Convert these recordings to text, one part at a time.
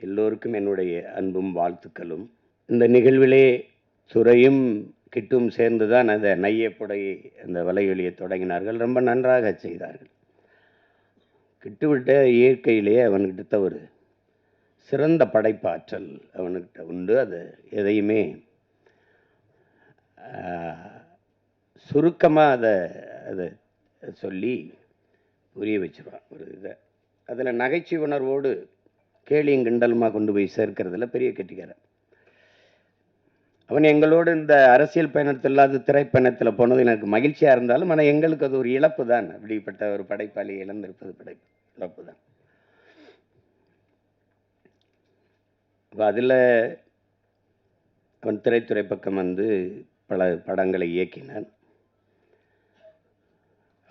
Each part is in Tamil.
எல்லோருக்கும் என்னுடைய அன்பும் வாழ்த்துக்களும். இந்த நிகழ்விலே துரையும் கிட்டும் சேர்ந்து தான் அந்த நையப்புடை அந்த வலையொலியை தொடங்கினார்கள். ரொம்ப நன்றாக செய்தார்கள். கிட்டுவிட்ட இயற்கையிலேயே அவன்கிட்ட ஒரு சிறந்த படைப்பாற்றல் அவனுக்கிட்ட உண்டு. அது எதையுமே சுருக்கமாக அதை சொல்லி புரிய வச்சிருவான் ஒரு இதை. அதில் நகைச்சுவை உணர்வோடு கேலியும் கிண்டலுமா கொண்டு போய் சேர்க்கிறதுல பெரிய கெட்டிக்காரன். அவன் எங்களோடு இந்த அரசியல் பயணத்தில் இல்லாத திரைப்பயணத்தில் போனது எனக்கு மகிழ்ச்சியாக இருந்தாலும், ஆனால் எங்களுக்கு அது ஒரு இழப்பு தான். அப்படிப்பட்ட ஒரு படைப்பாளி இழந்திருப்பது இழப்பு தான். அதில் அவன் திரைத்துறை பக்கம் வந்து பல படங்களை இயக்கினான்.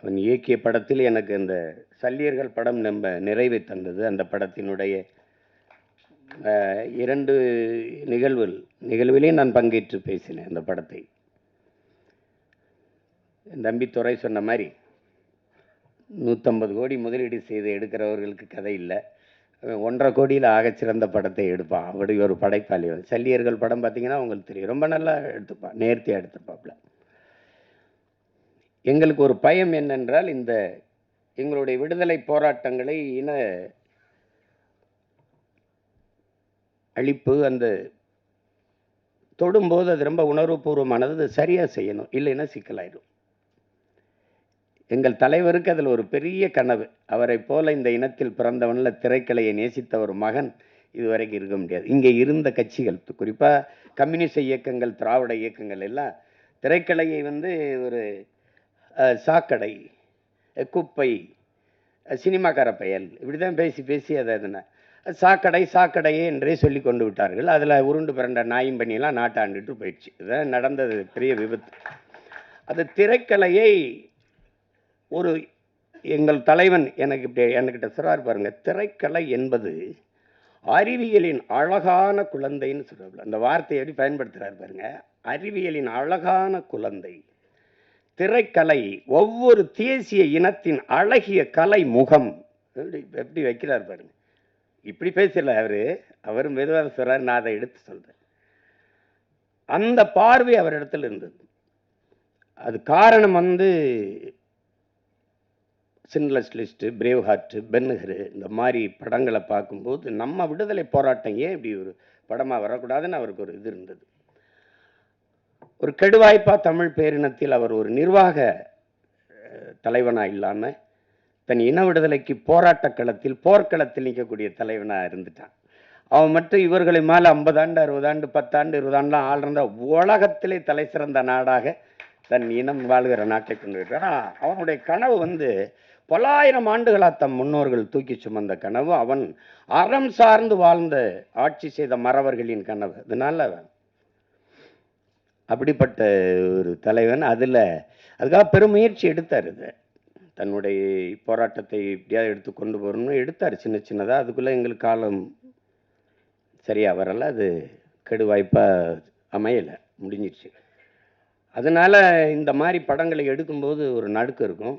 அவன் இயக்கிய படத்தில் எனக்கு அந்த சல்லியர்கள் படம் நம்ம நிறைவை தந்தது. அந்த படத்தினுடைய 2 நிகழ்விலே நான் பங்கேற்று பேசினேன் அந்த படத்தை. என் தம்பி துரை சொன்ன மாதிரி 150 கோடி முதலீடு செய்து எடுக்கிறவர்களுக்கு கதை இல்லை, 1.5 கோடியில் ஆகச்சிறந்த படத்தை எடுப்பான். அப்படி ஒரு படைப்பாளி. சல்லியர்கள் படம் பார்த்தீங்கன்னா உங்களுக்கு தெரியும், ரொம்ப நல்லா எடுத்துப்பான், நேர்த்தியாக எடுத்துப்பாப்புல. எங்களுக்கு ஒரு பயம் என்னென்றால், இந்த எங்களுடைய விடுதலை போராட்டங்களை இன அழிப்பு அந்த தொடும்போது அது ரொம்ப உணர்வுபூர்வமானது, அது சரியாக செய்யணும், இல்லைன்னா சிக்கலாயிடும். எங்கள் தலைவருக்கு அதில் ஒரு பெரிய கனவு. அவரை போல இந்த இனத்தில் பிறந்தவனில் திரைக்கலையை நேசித்த ஒரு மகன் இதுவரைக்கும் இருக்க முடியாது. இங்கே இருந்த கட்சிகள், குறிப்பாக கம்யூனிஸ்ட் இயக்கங்கள், திராவிட இயக்கங்கள் எல்லாம் திரைக்கலையை வந்து ஒரு சாக்கடை, குப்பை, சினிமாக்கார பயல், இப்படி தான் பேசி பேசி அதை சாக்கடை சாக்கடையே என்றே சொல்லி கொண்டு விட்டார்கள். அதில் உருண்டு பிறண்ட நாயும் பண்ணியெல்லாம் நாட்டாண்டுட்டு போயிடுச்சு. இதுதான் நடந்தது பெரிய விபத்து. அது திரைக்கலையை ஒரு எங்கள் தலைவன் என்கிட்ட சொல்றார் பாருங்க, திரைக்கலை என்பது அறிவியலின் அழகான குழந்தைன்னு சொல்றாரு. அந்த வார்த்தையை எப்படி பயன்படுத்துறாரு பாருங்க, அறிவியலின் அழகான குழந்தை. திரைக்கலை ஒவ்வொரு தேசிய இனத்தின் அழகிய கலை முகம். எப்படி வைக்கிறார் பாருங்க. இப்படி பேசல அவரும் மெதுவாக சொல்றாரு, நான் அதை எடுத்து சொல்றேன். அந்த பார்வை அவரிடத்தில் இருந்தது. அது காரணம் வந்து Schindler's List, Braveheart, Ben Hur, இந்த மாதிரி படங்களை பார்க்கும்போது நம்ம விடுதலை போராட்டம் ஏன் இப்படி ஒரு படமாக வரக்கூடாதுன்னு அவருக்கு ஒரு இது இருந்தது. ஒரு கெடுவாய்ப்பா தமிழ் பேரினத்தில் அவர் ஒரு நிர்வாக தலைவனாக இல்லாமல் தன் இன விடுதலைக்கு போராட்ட களத்தில், போர்க்களத்தில் நிற்கக்கூடிய தலைவனாக இருந்துட்டான். அவன் மட்டும் இவர்களை மேலே 50 ஆண்டு 60 ஆண்டு 10 ஆண்டு 20 ஆண்டுலாம் ஆள்றந்த உலகத்திலே தலை சிறந்த நாடாக தன் இனம் வாழ்கிற நாட்டை கொண்டு வருகிறான். அவனுடைய கனவு வந்து பல்லாயிரம் ஆண்டுகளாக தம் முன்னோர்கள் தூக்கி சுமந்த கனவு. அவன் அறம் சார்ந்து வாழ்ந்த ஆட்சி செய்த மறவர்களின் கனவு. அதனால அப்படிப்பட்ட ஒரு தலைவன். அதுக்காக பெருமுயற்சி எடுத்தார். இது தன்னுடைய போராட்டத்தை எப்படியாவது எடுத்து கொண்டு போகணும்னு எடுத்தார், சின்ன சின்னதாக. அதுக்குள்ளே எங்களுக்கு காலம் சரியாக வரலை, அது கெடுவாய்ப்பாக அமையலை, முடிஞ்சிடுச்சு. அதனால் இந்த மாதிரி படங்களை எடுக்கும்போது ஒரு நடுக்கம் இருக்கும்.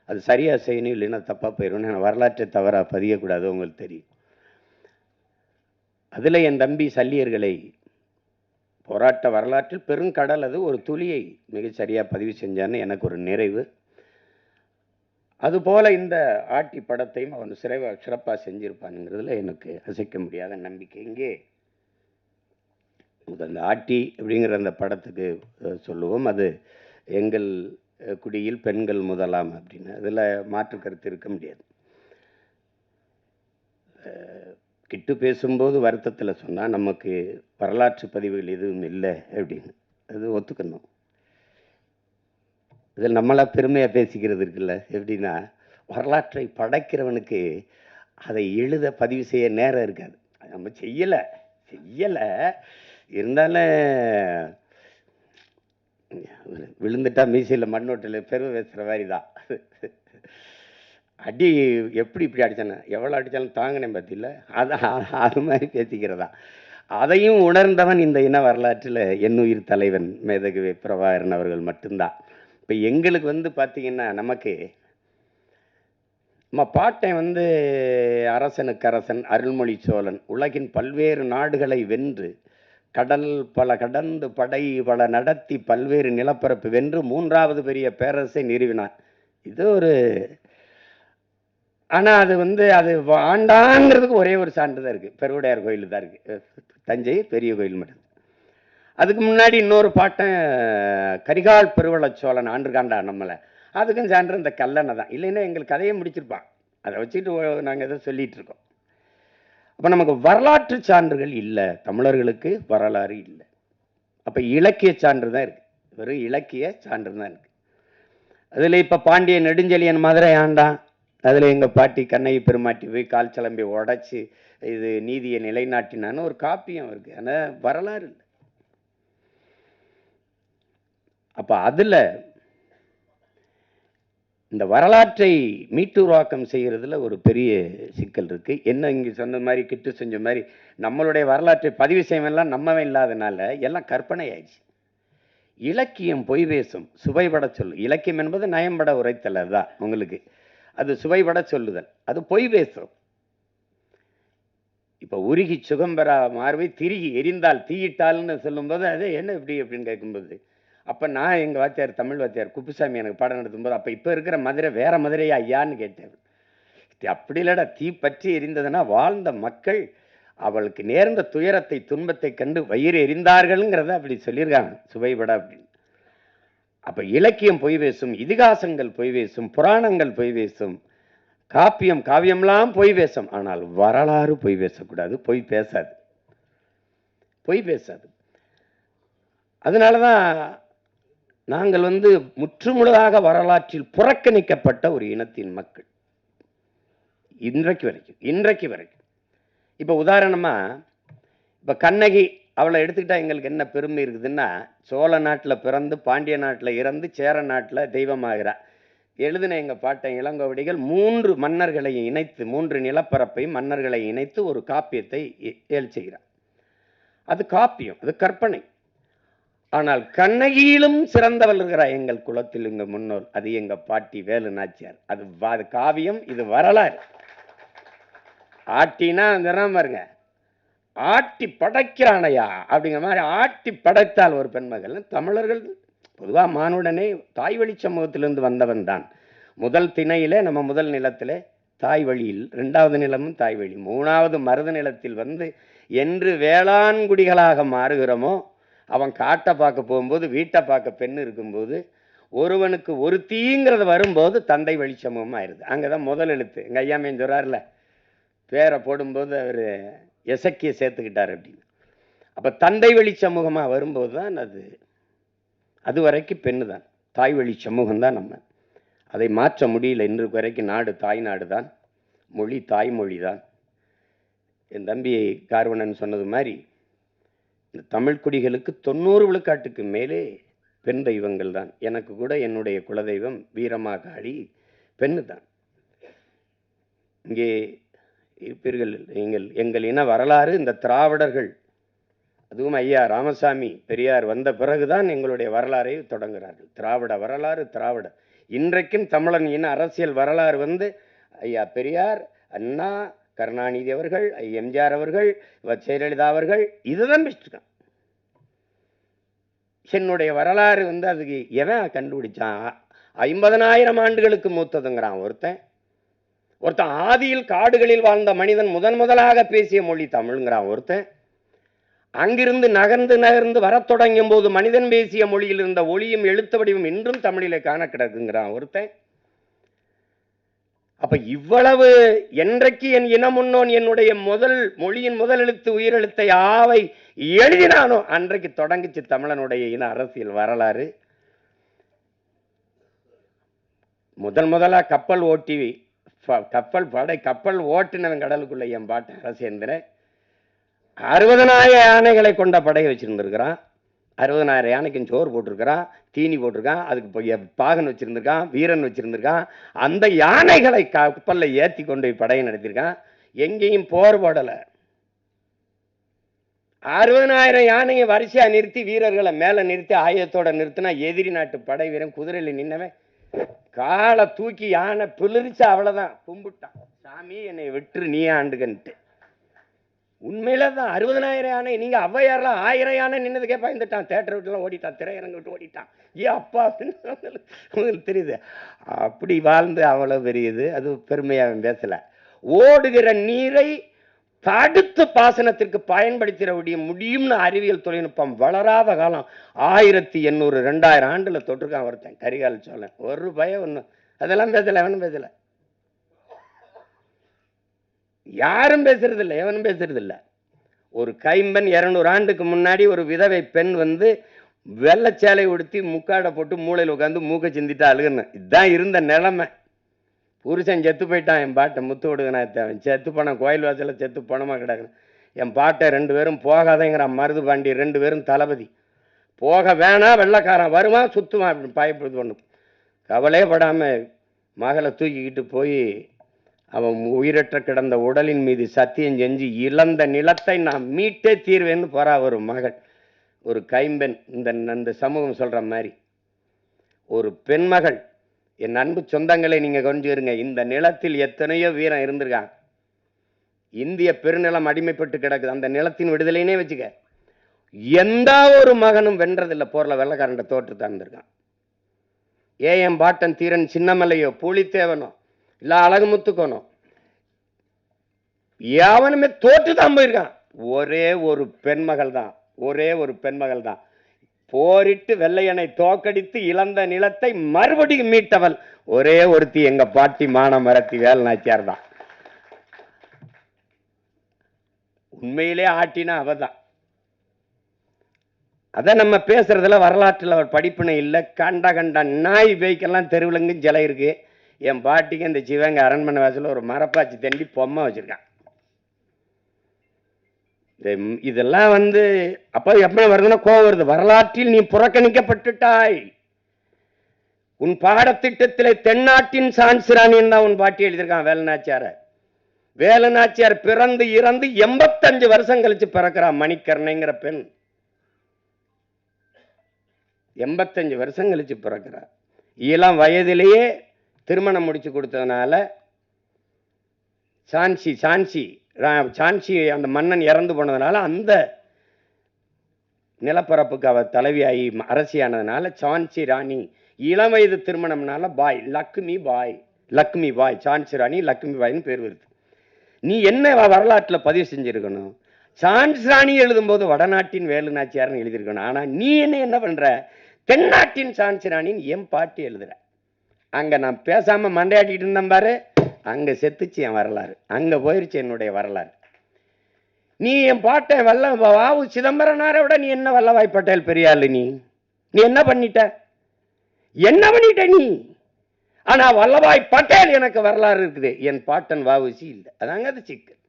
அது சரியாக செய்யணும், இல்லைன்னா தப்பாக போயிடும். நான் வரலாற்றை தவறாக பதியக்கூடாது, உங்களுக்கு தெரியும். அதில் என் தம்பி சல்லியர்களை போராட்ட வரலாற்றில் பெருங்கடல், அது ஒரு துளியை மிகச் சரியாக பதிவு செஞ்சான்னு எனக்கு ஒரு நிறைவு. அதுபோல் இந்த ஆட்டி படத்தையும் அவன் சிறப்பாக செஞ்சிருப்பானுங்கிறதுல எனக்கு அசைக்க முடியாத நம்பிக்கை. இங்கே அந்த ஆட்டி அப்படிங்கிற அந்த படத்துக்கு சொல்லுவோம், அது எங்கள் குடியில் பெண்கள் முதலாம் அப்படின்னு. அதில் மாற்று கருத்து இருக்க முடியாது. கிட்டு பேசும்போது வருத்தத்தில் சொன்னால், நமக்கு வரலாற்று பதிவுகள் எதுவும் இல்லை அப்படின்னு. அது ஒத்துக்கணும். இதில் நம்மளாக பெருமையாக பேசிக்கிறது இருக்குல்ல. எப்படின்னா, வரலாற்றை படைக்கிறவனுக்கு அதை எழுத பதிவு செய்ய நேரம் இருக்காது. நம்ம செய்யலை இருந்தாலும் விழுந்துட்டா மீசையில் மண்ணோட்டில் பெருமை பேசுகிற மாதிரி தான். அடி இப்படி அடித்தானே, எவ்வளோ அடித்தாலும் தாங்கினேன் பார்த்தில்ல, அது மாதிரி பேசிக்கிறதா. அதையும் உணர்ந்தவன் இந்த இன வரலாற்றில் என்னுயிர் தலைவன் மேதகு பிரபாகரன் அவர்கள் மட்டும்தான். இப்போ எங்களுக்கு வந்து பார்த்திங்கன்னா, நமக்கு நம்ம பாட்டன் வந்து அரசனுக்கு அரசன் அருள்மொழி சோழன் உலகின் பல்வேறு நாடுகளை வென்று கடல் பல கடந்து படை பல நடத்தி பல்வேறு நிலப்பரப்பு வென்று 3வது பெரிய பேரரசை நிறுவினார். இது ஒரு ஆனால் அது வந்து அது ஆண்டாங்கிறதுக்கு ஒரே ஒரு சான்று தான் இருக்குது. பெருவுடையார் கோயில் தான் இருக்குது, தஞ்சை பெரிய கோயில் மட்டும். அதுக்கு முன்னாடி இன்னொரு பாட்டன் கரிகால் பெருவள சோழன் ஆண்டுகாண்டா நம்மளை, அதுக்கும் சான்று இந்த கல்லணை தான். இல்லைன்னா எங்களுக்கு கதையை முடிச்சிருப்பான். அதை வச்சுட்டு நாங்கள் எதை சொல்லிட்டு இருக்கோம். அப்போ நமக்கு வரலாற்று சான்றுகள் இல்லை, தமிழர்களுக்கு வரலாறு இல்லை. அப்போ இலக்கிய சான்று தான் இருக்குது, வெறும் இலக்கிய சான்று தான் இருக்குது. அதில் இப்போ பாண்டிய நெடுஞ்செழியன் மதுரை ஆண்டான், அதில் எங்கள் பாட்டி கண்ணகி பெருமாட்டி போய் கால் சிலம்பி உடைச்சி இது நீதியை நிலைநாட்டினான்னு ஒரு காப்பியம் இருக்குது. ஆனால் வரலாறு இல்லை. அப்போ அதில் இந்த வரலாற்றை மீட்டுருவாக்கம் செய்கிறதுல ஒரு பெரிய சிக்கல் இருக்குது. என்ன இங்கே சொன்ன மாதிரி கிட்டு செஞ்ச மாதிரி நம்மளுடைய வரலாற்றை பதிவு செய்யலாம் நம்மவே இல்லாதனால எல்லாம் கற்பனை ஆயிடுச்சு. இலக்கியம் பொய் பேசும், சுவைபட சொல்லு. இலக்கியம் என்பது நயம்பட உரைத்தல், அதுதான் உங்களுக்கு. அது சுவைபட சொல்லுதல், அது பொய் பேசும். இப்போ உருகி சுகம்பெறா மார்பை திருகி எரிந்தால் தீயிட்டால்னு சொல்லும்போது அது என்ன இப்படி அப்படின்னு கேட்கும்போது, அப்போ நான் எங்கள் வாத்தியார் தமிழ் வாத்தியார் குப்புசாமி எனக்கு பாடம் நடத்தும்போது, அப்போ இப்போ இருக்கிற மதுரை வேற மதுரையா ஐயான்னு கேட்டேன். அப்படி இல்லடா, தீ பற்றி எரிந்ததுன்னா வாழ்ந்த மக்கள் அவளுக்கு நேர்ந்த துயரத்தை துன்பத்தை கண்டு வயிறு எரிந்தார்கள்ங்கிறத அப்படி சொல்லியிருக்காங்க சுவைபட அப்படின்னு. அப்போ இலக்கியம் பொய் பேசும், இதிகாசங்கள் பொய் பேசும், புராணங்கள் பொய் பேசும், காப்பியம் காவியம்லாம் பொய் பேசும். ஆனால் வரலாறு பொய் பேசக்கூடாது, பொய் பேசாது, பொய் பேசாது. அதனால தான் நாங்கள் வந்து முற்றுமுழுதாக வரலாற்றில் புறக்கணிக்கப்பட்ட ஒரு இனத்தின் மக்கள் இன்றைக்கு வரைக்கும். இப்போ உதாரணமாக இப்போ கண்ணகி அவளை எடுத்துக்கிட்டா எங்களுக்கு என்ன பெருமை இருக்குதுன்னா, சோழ நாட்டில் பிறந்து பாண்டிய நாட்டில் இறந்து சேர நாட்டில் தெய்வமாகிறார். எழுதின எங்கள் பாட்டன் இளங்கோவடிகள் 3 மன்னர்களையும் இணைத்து, 3 நிலப்பரப்பை மன்னர்களை இணைத்து ஒரு காப்பியத்தை செய்கிறார். அது காப்பியம், அது கற்பனை. ஆனால் கண்ணகியிலும் சிறந்தவள் இருக்கிறார் எங்கள் குலத்தில், எங்கள் முன்னோர். அது எங்கள் பாட்டி வேலு நாச்சியார். அது காவியம், இது வரலாறு. ஆட்டினா பாருங்க, ஆட்டி படைக்கிறானையா அப்படிங்கிற மாதிரி ஆட்டி படைத்தால் ஒரு பெண்மகள். தமிழர்கள் பொதுவாக மானுடனே தாய் வழி சமூகத்திலிருந்து வந்தவன் தான். முதல் திணையிலே நம்ம முதல் நிலத்திலே தாய் வழியில், 2வது நிலமும் தாய் வழி, 3வது மருத நிலத்தில் வந்து என்று வேளாண்குடிகளாக மாறுகிறோமோ, அவன் காட்டை பார்க்க போகும்போது வீட்டை பார்க்க பெண் இருக்கும்போது ஒருவனுக்கு ஒரு தீங்கிறது வரும்போது தந்தை வழி சமூகமாக ஆயிடுது. அங்கே தான் முதல் எழுத்து. எங்கள் ஐயாமையன் சொல்கிறார்ல, பேரை போடும்போது அவர் எசக்கிய சேர்த்துக்கிட்டார் அப்படின்னு. அப்போ தந்தை வழி சமூகமாக வரும்போது தான் அது வரைக்கும் பெண்ணு தான், தாய் வழி சமூகம் தான். நம்ம அதை மாற்ற முடியல. இன்று வரைக்கும் நாடு தாய் நாடு தான், மொழி தாய்மொழி தான். என் தம்பி கார்வணன் சொன்னது மாதிரி இந்த தமிழ் குடிகளுக்கு 90 விழுக்காட்டுக்கு மேலே பெண் தெய்வங்கள் தான். எனக்கு கூட என்னுடைய குலதெய்வம் வீரமாகாளி பெண்ணு தான். இங்கே இருப்பீர்கள் எங்கள் இன வரலாறு. இந்த திராவிடர்கள், அதுவும் ஐயா ராமசாமி பெரியார் வந்த பிறகுதான் எங்களுடைய வரலாறை தொடங்குகிறார்கள். திராவிட வரலாறு, திராவிட. இன்றைக்கும் தமிழன் இன அரசியல் வரலாறு வந்து ஐயா பெரியார், அண்ணா, கருணாநிதி அவர்கள், எம்ஜிஆர் அவர்கள், ஜெயலலிதா அவர்கள், இதுதான் பேசிட்டுருக்கான். என்னுடைய வரலாறு வந்து அதுக்கு எவன் கண்டுபிடிச்சான்? 50,000 ஆண்டுகளுக்கு மூத்ததுங்கிறான் ஒருத்தன். ஆதியில் காடுகளில் வாழ்ந்த மனிதன் முதலாக பேசிய மொழி தமிழ்ங்கிறான் ஒருத்தன். அங்கிருந்து நகர்ந்து வரத் தொடங்கும் போது மனிதன் பேசிய மொழியில் இருந்த ஒளியும் எழுத்து வடிவும் இன்றும் தமிழிலே காண கிடக்குங்கிறான் ஒருத்தன். அப்ப இவ்வளவு என்றைக்கு என் இனமுன்னோன் என்னுடைய மொழியின் முதல் எழுத்து உயிரெழுத்தை ஆவை எழுதினானோ அன்றைக்கு தொடங்கிச்சு தமிழனுடைய இன அரசியல் வரலாறு. முதலா கப்பல் ஓட்டினவன் கடலுக்குள்ள என் பாட்டன் அரசேந்திரன் 60,000 யானைகளை கொண்ட படையை வச்சிருந்திருக்கிறான். 60,000 யானைக்கும் சோறு போட்டிருக்கிறான், தீனி போட்டிருக்கான், அதுக்கு பாகன் வச்சிருந்திருக்கான், வீரன் வச்சிருந்திருக்கான். அந்த யானைகளை கப்பல்ல ஏற்றி கொண்டு போய் படையை நடத்திருக்கான். எங்கேயும் போர் போடலை. 60,000 யானையை வரிசையா நிறுத்தி வீரர்களை மேல நிறுத்தி ஆயத்தோட நிறுத்தினா எதிரி நாட்டு படை வீரன் குதிரையில நின்னவன் காலை தூக்கி யானை பிளிரிச்சு அவ்வளவுதான் கும்பிட்டான். சாமி என்னை விட்டு நீ ஆண்டுகன்ட்டு. உண்மையில தான் 60,000 யானை. நீங்க ஔவையாரெல்லாம் 1000 யானை நின்னதுக்கே பயந்துட்டான். தேட்டர் விட்டுலாம் ஓடிட்டான், திரையரங்கு விட்டு ஓடிட்டான். ஏ அப்பா உங்களுக்கு தெரியுது. அப்படி வாழ்ந்து அவ்வளவு பெரியது. அது பெருமையாக பேசல. ஓடுகிற நீரை தடுத்து பாசனத்திற்கு பயன்படுத்திட முடியும்னு அறிவியல் தொழில்நுட்பம் வளராத காலம் 1800 2000 ஆண்டுல தொற்றுக்கான் ஒருத்தன் கரிகால சோழன். ஒரு பயம் ஒண்ணு அதெல்லாம் பேசல, எவனும் பேசல, யாரும் பேசுறது இல்லை, எவனும் பேசுறது இல்லை. ஒரு கைம்பெண் 200 ஆண்டுக்கு முன்னாடி ஒரு விதவை பெண் வந்து வெள்ளச்சேலை உடுத்தி முக்காடை போட்டு மூளையில் உட்காந்து மூக்க சிந்திட்டு அழுகுன்னு. இதுதான் இருந்த நிலைமை. புருஷன் செத்து போயிட்டான். என் பாட்டை முத்து விடுங்கண்ணா, செத்து போனான். கோயில் வாசல செத்து பணமாக கிடக்குன்னு. என் பாட்டை 2 பேரும் போகாதேங்கிறான். மருது பாண்டி 2 பேரும் தளபதி. போக வேணாம், வெள்ளைக்காரன் வருவான் சுத்துவான் அப்படின்னு பயப்படுது. ஒன்று கவலையே படாமல் மகளை தூக்கிக்கிட்டு போய் அவன் உயிரற்ற கிடந்த உடலின் மீது சத்தியம் செஞ்சு இழந்த நிலத்தை நான் மீட்டே தீர்வேன்னு போறா ஒரு மகள், ஒரு கைம்பெண். இந்த சமூகம் சொல்ற மாதிரி ஒரு பெண்மகள். என் அன்பு சொந்தங்களை நீங்க கொஞ்சிருங்க. இந்த நிலத்தில் எத்தனையோ வீரம் இருந்திருக்கான். இந்திய பெருநிலம் அடிமைப்பட்டு கிடக்குது. அந்த நிலத்தின் விடுதலைனே வச்சுக்க. எந்த ஒரு மகனும் வென்றதில்லை. போர்ல வெள்ளக்காரண்ட தோற்று தந்திருக்கான். ஏஎம் பாட்டன் தீரன் சின்னமலையோ புலித்தேவனோ இல்ல அழகுமுத்துக்கோனோ எவனுமே தோற்று தான் போயிருக்கான். ஒரே ஒரு பெண்மகள் தான், ஒரே ஒரு பெண்மகள் தான் போரிட்டு வெள்ளையனை தோக்கடித்து இழந்த நிலத்தை மறுபடியும் மீட்டவள் ஒரே ஒருத்தி, எங்க பாட்டி மானமரத்தி வேல் நாச்சியார் தான். உண்மையிலே ஆட்டினா அவதான். அத நம்ம பேசுறதுல வரலாற்றுல ஒரு படிப்பினை இல்லை. கண்ட நாய் பேய்க்கெல்லாம் தெருவிலங்கு ஜலை இருக்கு. என் பாட்டிக்கு இந்த சிவங்க அரண்மனை வாசல ஒரு மரப்பாச்சி தண்டி பொம்மை வச்சிருக்கான். இதெல்லாம் வந்து அப்ப எப்படி வருதுன்னா கோவம் வருது. வரலாற்றில் நீ புறக்கணிக்கப்பட்டுட்டாய். உன் பாடத்திட்டத்திலே தென்னாட்டின் சான்சிராணின்னு தான் உன் பாட்டி எழுதியிருக்கான் வேலுநாச்சியார. வேலுநாச்சியார் பிறந்து இறந்து 85 வருஷம் கழிச்சு பிறக்கிறான். மணிக்கர்ணைங்கிற பெண் 85 வருஷம் கழிச்சு பிறக்கிறார். இளம் வயதிலேயே திருமணம் முடிச்சு கொடுத்ததுனால சான்சி அந்த மன்னன் இறந்து போனதுனால அந்த நிலப்பரப்புக்கு அவ தலைவியாகி அரசியானதுனால சான்சி ராணி. இளம் வயது திருமணம்னால பாய் லக்ஷ்மி பாய் சான்சி ராணி லக்ஷ்மி பாய்னு பேர் வருது. நீ என்ன வரலாற்றுல பதிவு செஞ்சிருக்கணும்? சான்சி ராணி எழுதும்போது வடநாட்டின் வேலுநாச்சியார்னு எழுதியிருக்கணும். ஆனா நீ என்ன பண்ற? தென்னாட்டின் சான்சி ராணின்னு என் பாட்டி எழுதுற. அங்க நான் பேசாம மண்டையாட்டிட்டு இருந்தேன் பாரு, அங்க செத்துச்சு என் வரலாறு, அங்க போயிருச்சு என்னுடைய வரலாறு. நீ என் பாட்டை வாவு சிதம்பரனாரை விட நீ என்ன வல்லபாய் பட்டேல் பெரியாள். நீ என்ன பண்ணிட்ட நீ? ஆனா வல்லபாய் பட்டேல் எனக்கு வரலாறு இருக்குது, என் பாட்டன் வாவுசி இல்லை. அதாங்க அது சிக்கல்.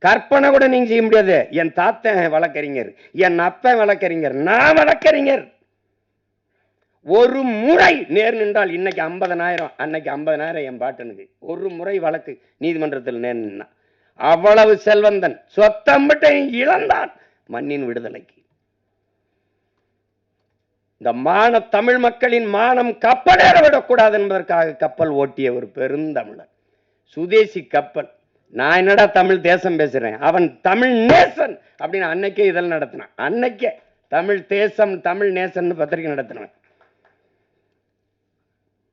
கற்பனை கூட நீங்க செய்ய முடியாது. என் தாத்தன் வழக்கறிஞர், என் அப்பன் வழக்கறிஞர், நான் வழக்கறிஞர். ஒரு முறை நேர் நின்றால் இன்னைக்கு 50,000, அன்னைக்கு 50,000 என் பாட்டனுக்கு. ஒரு முறை வழக்கு நீதிமன்றத்தில் நேர் நின்னா. அவ்வளவு செல்வந்தன், சொத்தம்பட்டை இழந்தான் மண்ணின் விடுதலைக்கு. இந்த தமிழ் மக்களின் மானம் கப்பலேற விடக்கூடாது என்பதற்காக கப்பல் ஓட்டிய ஒரு பெருந்தமிழர், சுதேசி கப்பல். நான் என்னடா தமிழ் தேசம் பேசுறேன், அவன் தமிழ் நேசன் அப்படின்னு அன்னைக்கே இதழ் நடத்தினான். அன்னைக்கே தமிழ் தேசம் தமிழ் நேசன் பத்திரிகை நடத்தினான்.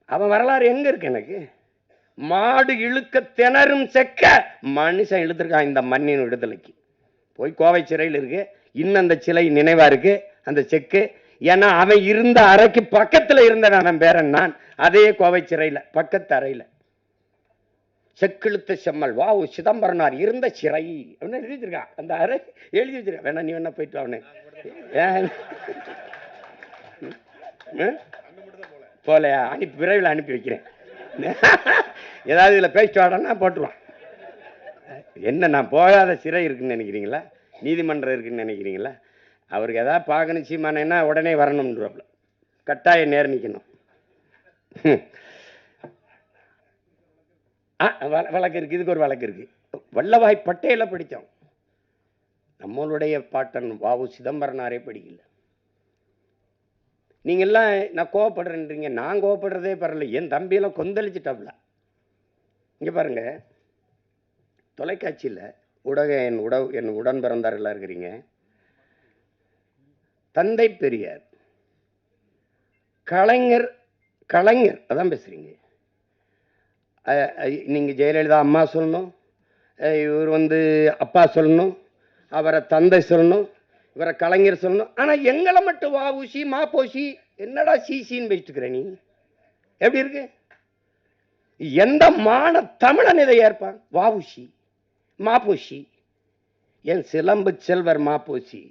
அவன் வரலாறு எங்க இருக்கு? எனக்கு மாடு இழுக்க திணறும் செக்க மனுஷன் இழுத்திருக்கான் இந்த மண்ணின் விடுதலைக்கு. போய் கோவை சிறையில் இருக்கு, இன்னும் அந்த சிலை நினைவா இருக்கு அந்த செக்கு. ஏன்னா அவன் இருந்த அறைக்கு பக்கத்துல இருந்தவன் அவன் பேரன் நான். அதே கோவை சிறையில பக்கத்து அறையில செக்கிழுத்த செம்மல் வாவு சிதம்பரனார் இருந்த சிறை அப்படின்னு எழுதி வச்சிருக்கான். அந்த அறை எழுதி வச்சிருக்கான். வேணா நீ வேணா போயிட்டு அவனு போலையா? விரைவில் அனுப்பி வைக்கிறேன். ஏதாவது இதில் பேசிட்டு வாடனா போட்டுருவான். என்ன நான் போகாத சிறை இருக்குன்னு நினைக்கிறீங்களா? நீதிமன்றம் இருக்குன்னு நினைக்கிறீங்களா? அவருக்கு ஏதாவது பார்க்கணும் சீமானேன்னா உடனே வரணும்ன்றப்பல கட்டாயம் நேர் நிற்கணும். வழக்கு இருக்கு, இதுக்கு ஒரு வழக்கு இருக்கு. வல்லபாய் பட்டேலை படித்தோம், நம்மளுடைய பாட்டன் வாவு சிதம்பரனாரே படிக்கல. நீங்கள்லாம் நான் கோவப்படுறேன்றீங்க. நான் கோவப்படுறதே பரவாயில்ல, என் தம்பியெல்லாம் கொந்தளிச்சிட்டாப்ல. இங்கே பாருங்க, தொலைக்காட்சியில் என் உடன் பிறந்தார்களா இருக்கிறீங்க. தந்தை பெரியார், கலைஞர் அதான் பேசுறீங்க. நீங்க ஜெயலலிதா அம்மா சொல்லணும், இவர் அப்பா சொல்லணும், அவரை தந்தை சொல்லணும், இவரை கலைஞர் சொல்லணும். ஆனா எங்களை மட்டும் வாவுசி மாப்போசி என்னடா சீசின்னு வச்சுக்கிற நீ? எப்படி இருக்கு? எந்த மான தமிழன் இதை ஏற்பான்? வாவுசி மாப்போசி, என் சிலம்பு செல்வர் மாப்போசி,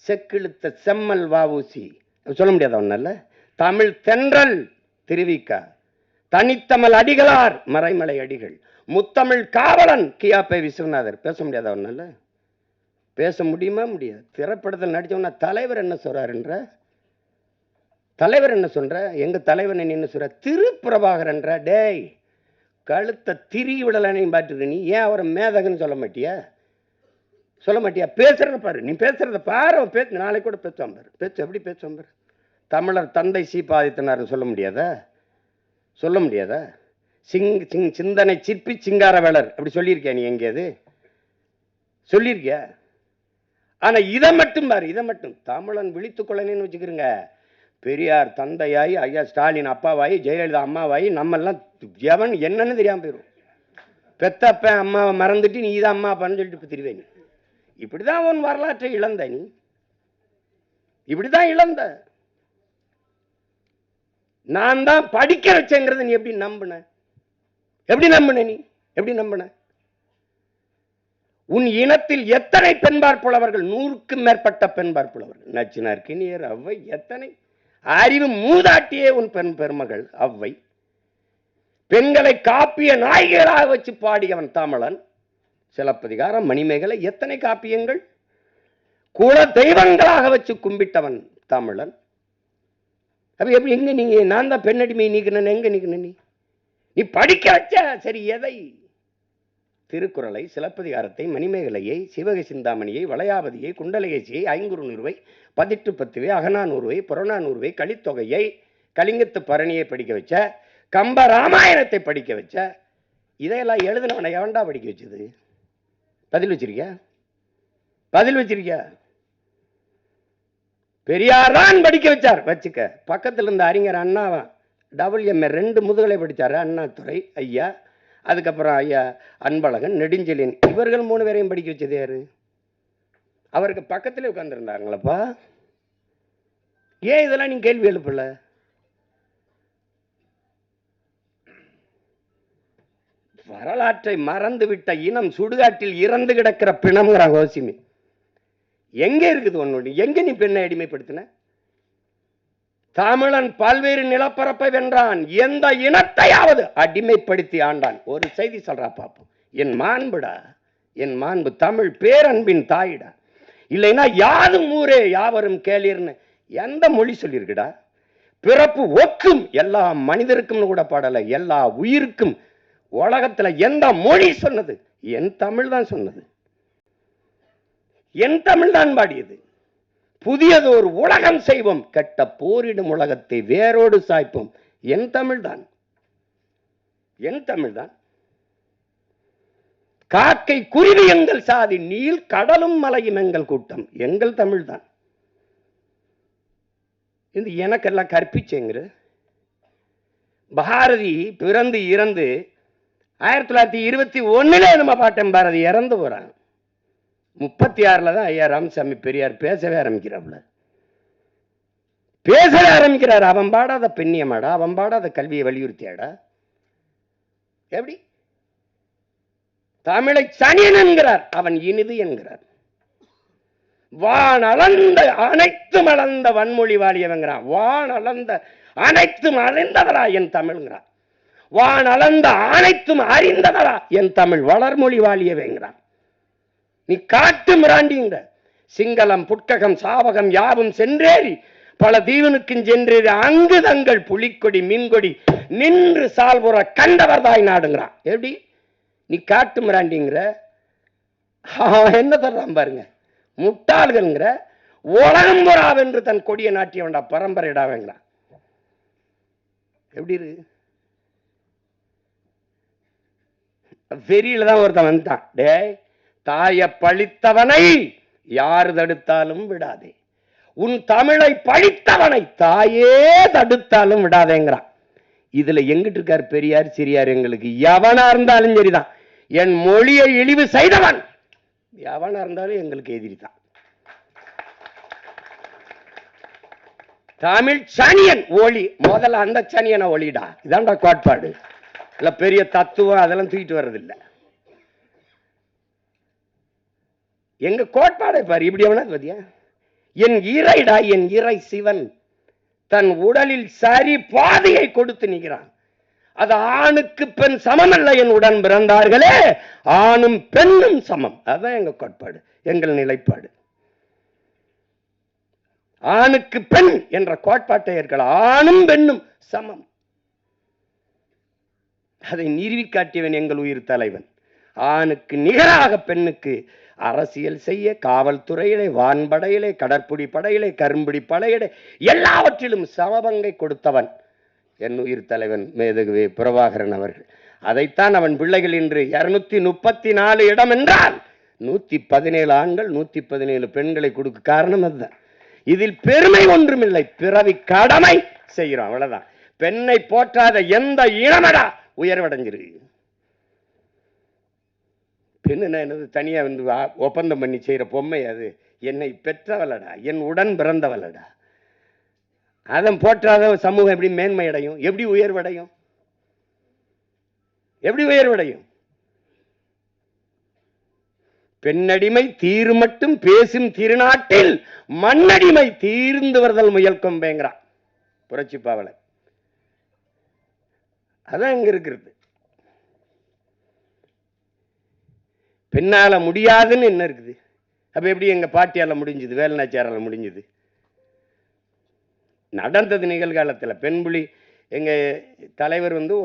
செக்கிழுத்த செம்மல் வாவூசி சொல்ல முடியாத ஒன்னல்ல. தமிழ் தென்றல் திருவிக்கா, தனித்தமிழ் அடிகளார் மறைமலை அடிகள், முத்தமிழ் காவலன் கியாப்பை விஸ்வநாதர் பேச முடியாத ஒன்னல்ல. பேச முடியுமா? முடியாது. திரைப்படத்தில் நடிச்சவனா தலைவர் என்ன சொல்றாருன்ற, தலைவர் என்ன சொல்ற, எங்க தலைவர் என்ன சொல்ற, திருப்பிரபாகர் என்ற டேய் கழுத்த திரி விடலையும் பாட்டுது. நீ ஏன் அவரை மேதகன்னு சொல்ல மாட்டியா? சொல்ல மாட்டியா? பேசுறத பாரு, நீ பேசுறத பாரு. பேசு, நாளைக்கு கூட பேசுவான் பாரு. பேச்சு எப்படி பேசுவான் பாரு. தமிழர் தந்தை சீபாதித்தனார் சொல்ல முடியாதா? சொல்ல முடியாதா? சிந்தனை சிற்பி சிங்கார வேளர் அப்படி சொல்லியிருக்கியா நீ? எங்கேயாது சொல்லியிருக்கியா? ஆனா இதை மட்டும் பாரு, இதை மட்டும் தமிழன் விழித்துக்கொள்ளனேன்னு வச்சுக்கிறங்க. பெரியார் தந்தையாயி, ஐயா ஸ்டாலின் அப்பாவாயி, ஜெயலலிதா அம்மாவாயி, நம்ம எல்லாம் எவன் என்னன்னு தெரியாம போயிடும். பெத்தப்ப அம்மாவை மறந்துட்டு நீ இதான் அம்மா அப்பான்னு சொல்லிட்டு திருவேன். இப்படிதான் உன் வரலாற்றை இழந்த நீ, இப்படிதான் இழந்த. நான் தான் படிக்க வச்சேங்கிறத நீ எப்படி நம்பின? எப்படி நம்பின நீ? எப்படி நம்பின? உன் இனத்தில் எத்தனை பெண்பார் புலவர்கள்? 100க்கும் மேற்பட்ட பெண்பார் புலவர்கள். நச்சினார், கிணியர், அவ்வை, எத்தனை அறிவு மூதாட்டியே உன் பெண் பெருமகள் அவ்வை. பெண்களை காப்பிய நாயகராக வச்சு பாடியவன் தமிழன். சிலப்பதிகாரம், மணிமேகலை, எத்தனை காப்பியங்கள். குல தெய்வங்களாக வச்சு கும்பிட்டவன் தமிழன். அப்ப எப்படி எங்க நீங்க நான் தான் பெண்ணடிமையை நீக்கின? எங்க நீக்கின நீ? நீ படிக்க வச்ச சரி எதை? திருக்குறளை, சிலப்பதிகாரத்தை, மணிமேகலையை, சிவகை சிந்தாமணியை, வளையாபதியை, குண்டலகேசியை, ஐங்குறுநூறுவை, 18 அகநானூறுவை, புறநானூறுவை, கலித்தொகையை, கலிங்கத்து பரணியை படிக்க வச்ச, கம்ப ராமாயணத்தை படிக்க வச்ச. இதையெல்லாம் எழுதினவனை எவன்டா படிக்க வச்சது? பதில் வச்சிருக்கியா? பதில் வச்சிருக்கியா? பெரியார் தான் படிக்க வச்சார். வச்சுக்க. பக்கத்தில் இருந்த அறிஞர் அண்ணாவா WMA 2 முதுகலை படித்தார். அண்ணாதுரை ஐயா, அதுக்கப்புறம் ஐயா அன்பழகன், நெடுஞ்செழியன், இவர்கள் 3 பேரையும் படிக்க வச்சது யாரு? அவருக்கு பக்கத்திலே உட்கார்ந்துருந்தாங்களப்பா. ஏன் இதெல்லாம் நீங்க கேள்வி எழுப்பல? வரலாற்றை மறந்துவிட்ட இனம் சுடுகாட்டில் இறந்து கிடக்கிற பிணம்ங்கிறாங்க கோசிமி. எங்க இருக்குது உன்னோட? எங்க நீ பெண்ணை அடிமைப்படுத்தின? தமிழன் பல்வேறு நிலப்பரப்பை வென்றான், எந்த இனத்தையாவது அடிமைப்படுத்தி ஆண்டான். ஒரு செய்தி சொல்றா பாப்போம். என் மாண்புடா, என் மாண்பு தமிழ் பேரன்பின் தாயிடா. இல்லைன்னா யாதும் ஊரே யாவரும் கேளீர்னு எந்த மொழி சொல்லியிருக்குடா? பிறப்பு ஒக்கும் எல்லா மனிதருக்கும் கூட பாடல, எல்லா உயிருக்கும். உலகத்துல எந்த மொழி சொன்னது? என் தமிழ் தான் சொன்னது. என் தமிழ் தான் பாடியது. புதியது ஒரு உலகம் செய்வோம், கெட்ட போரிடும் உலகத்தை வேரோடு சாய்ப்போம். என் தமிழ் தான், என் தமிழ் தான். காக்கை குருவி எங்கள் சாதி, நீல் கடலும் மலையும் எங்கள் கூட்டம். எங்கள் தமிழ் தான். இது எனக்கெல்லாம் கற்பிச்சேங்கிற. பாரதி பிறந்து இறந்து 1921 நம்ம பாட்டன் பாரதி இறந்து போறான். 36 தான் ஐயா ராமசாமி பெரியார் பேசவே ஆரம்பிக்கிறாப்ல. பேசவே ஆரம்பிக்கிறார். அவன் பாடாத பெண்ணியமாடா, அவன் பாடாத கல்வியை வலியுறுத்தியாடா? எப்படி? தமிழை சனியன் என்கிறார், அவன் இனிது என்கிறார். வான் அளந்த அனைத்தும் அளந்த வன்மொழி வாழியவங்கிறான். வான் அளந்த அனைத்தும் அறிந்தவரா என் தமிழ்ங்கிறான். வான் அளந்த அனைத்தும் அறிந்தவரா என் தமிழ் வளர்மொழி வாழியவேங்கிறான். நீ காட்டு மிராண்டிங்க. சிங்களம் புட்ககம் சாவகம் யாவும் சென்றேறி பல தீவனுக்கும் சென்றேறி அங்கு தங்கள் புலிக்கொடி மீன்கொடி நின்று சால்புற கண்டவர் தாய் நாடுங்கிறான். எப்படி? நீ காட்டு மிராண்டிங்கிற. என்ன தர்றான் பாருங்க. முட்டாள்கள்ங்கிற. உலகம் பொறாவென்று தன் கொடியை நாட்டியவன்டா, பரம்பரைடாவேங்களா. எப்படி இருக்கு? வெறியில தான் ஒருத்தன் வந்துட்டான். டே, தாய பழித்தவனை யார் தடுத்தாலும் விடாதே, உன் தமிழை பழித்தவனை தாயே தடுத்தாலும் விடாதேங்கிறான். இதுல எங்கிட்டு இருக்காரு பெரியார் சிறியார்? எங்களுக்கு எவனா இருந்தாலும் சரிதான். என் மொழியை இழிவு செய்தவன் எவனா இருந்தாலும் எங்களுக்கு எதிரி தான். தமிழ் சனியன் ஒளி, முதல்ல அந்த சனியனை ஒளிடா. இதான்டா கோட்பாடு. இல்ல பெரிய தத்துவம் அதெல்லாம் தூக்கிட்டு வர்றதில்லை. எங்க கோட்பாடை பாரு. இப்படி எவனா பத்தியா? என் இறைடா, என் இறை சிவன் தன் உடலில் சரி பாதையை கொடுத்து நிற்கிறான். அது ஆணுக்கு பெண் சமம் அல்ல, என் உடன் பிறந்தார்களே, ஆணும் பெண்ணும் சமம். அதான் எங்க கோட்பாடு, எங்கள் நிலைப்பாடு. ஆணுக்கு பெண் என்ற கோட்பாட்டை ஏற்கலாம். ஆணும் பெண்ணும் சமம். அதை நிறுவி காட்டியவன் எங்கள் உயிர் தலைவன். ஆணுக்கு நிகராக பெண்ணுக்கு அரசியல் செய்ய காவல்துறையிலே, வான்படையிலே, கடற்புடி படையிலே, கரும்புடி படையிலே எல்லாவற்றிலும் சமபங்கை கொடுத்தவன் என் உயிர் தலைவன் மேதகுவே பிரபாகரன் அவர்கள். அதைத்தான் அவன் பிள்ளைகள் இன்று 234 இடம் என்றால் 117 ஆண்கள் 117 பெண்களை கொடுக்க காரணம் அதுதான். இதில் பெருமை ஒன்றுமில்லை, பிறவி கடமை செய்கிறோம், அவ்வளவுதான். பெண்ணை போற்றாத எந்த இனமடா உயர்வடைஞ்சிருக்கு. பெண்ணு என்னது தனியா வந்து ஒப்பந்தம் பண்ணி செய்யற பொம்மை அது. என்னை பெற்றவளடா, என் உடன் பிறந்தவளடா. அதன் போற்றாத சமூகம் எப்படி மேன்மை அடையும்? எப்படி உயர்வடையும்? எப்படி உயர்வடையும்? பெண்ணடிமை தீரு மட்டும் பேசும் திருநாட்டில் மண்ணடிமை தீர்ந்து வருதல் முயல்கும் பேங்கிறான் புரட்சி பாவலர். அதான் இங்க இருக்கிறது. பெண்ணால முடியாதுன்னு என்ன இருக்குது? அப்ப எப்படி எங்க பாட்டியால முடிஞ்சது, வேலுநாச்சியாரால முடிஞ்சது? நடந்தது நிகழ்காலத்தில். பெண்புலி எங்க தலைவர் வந்து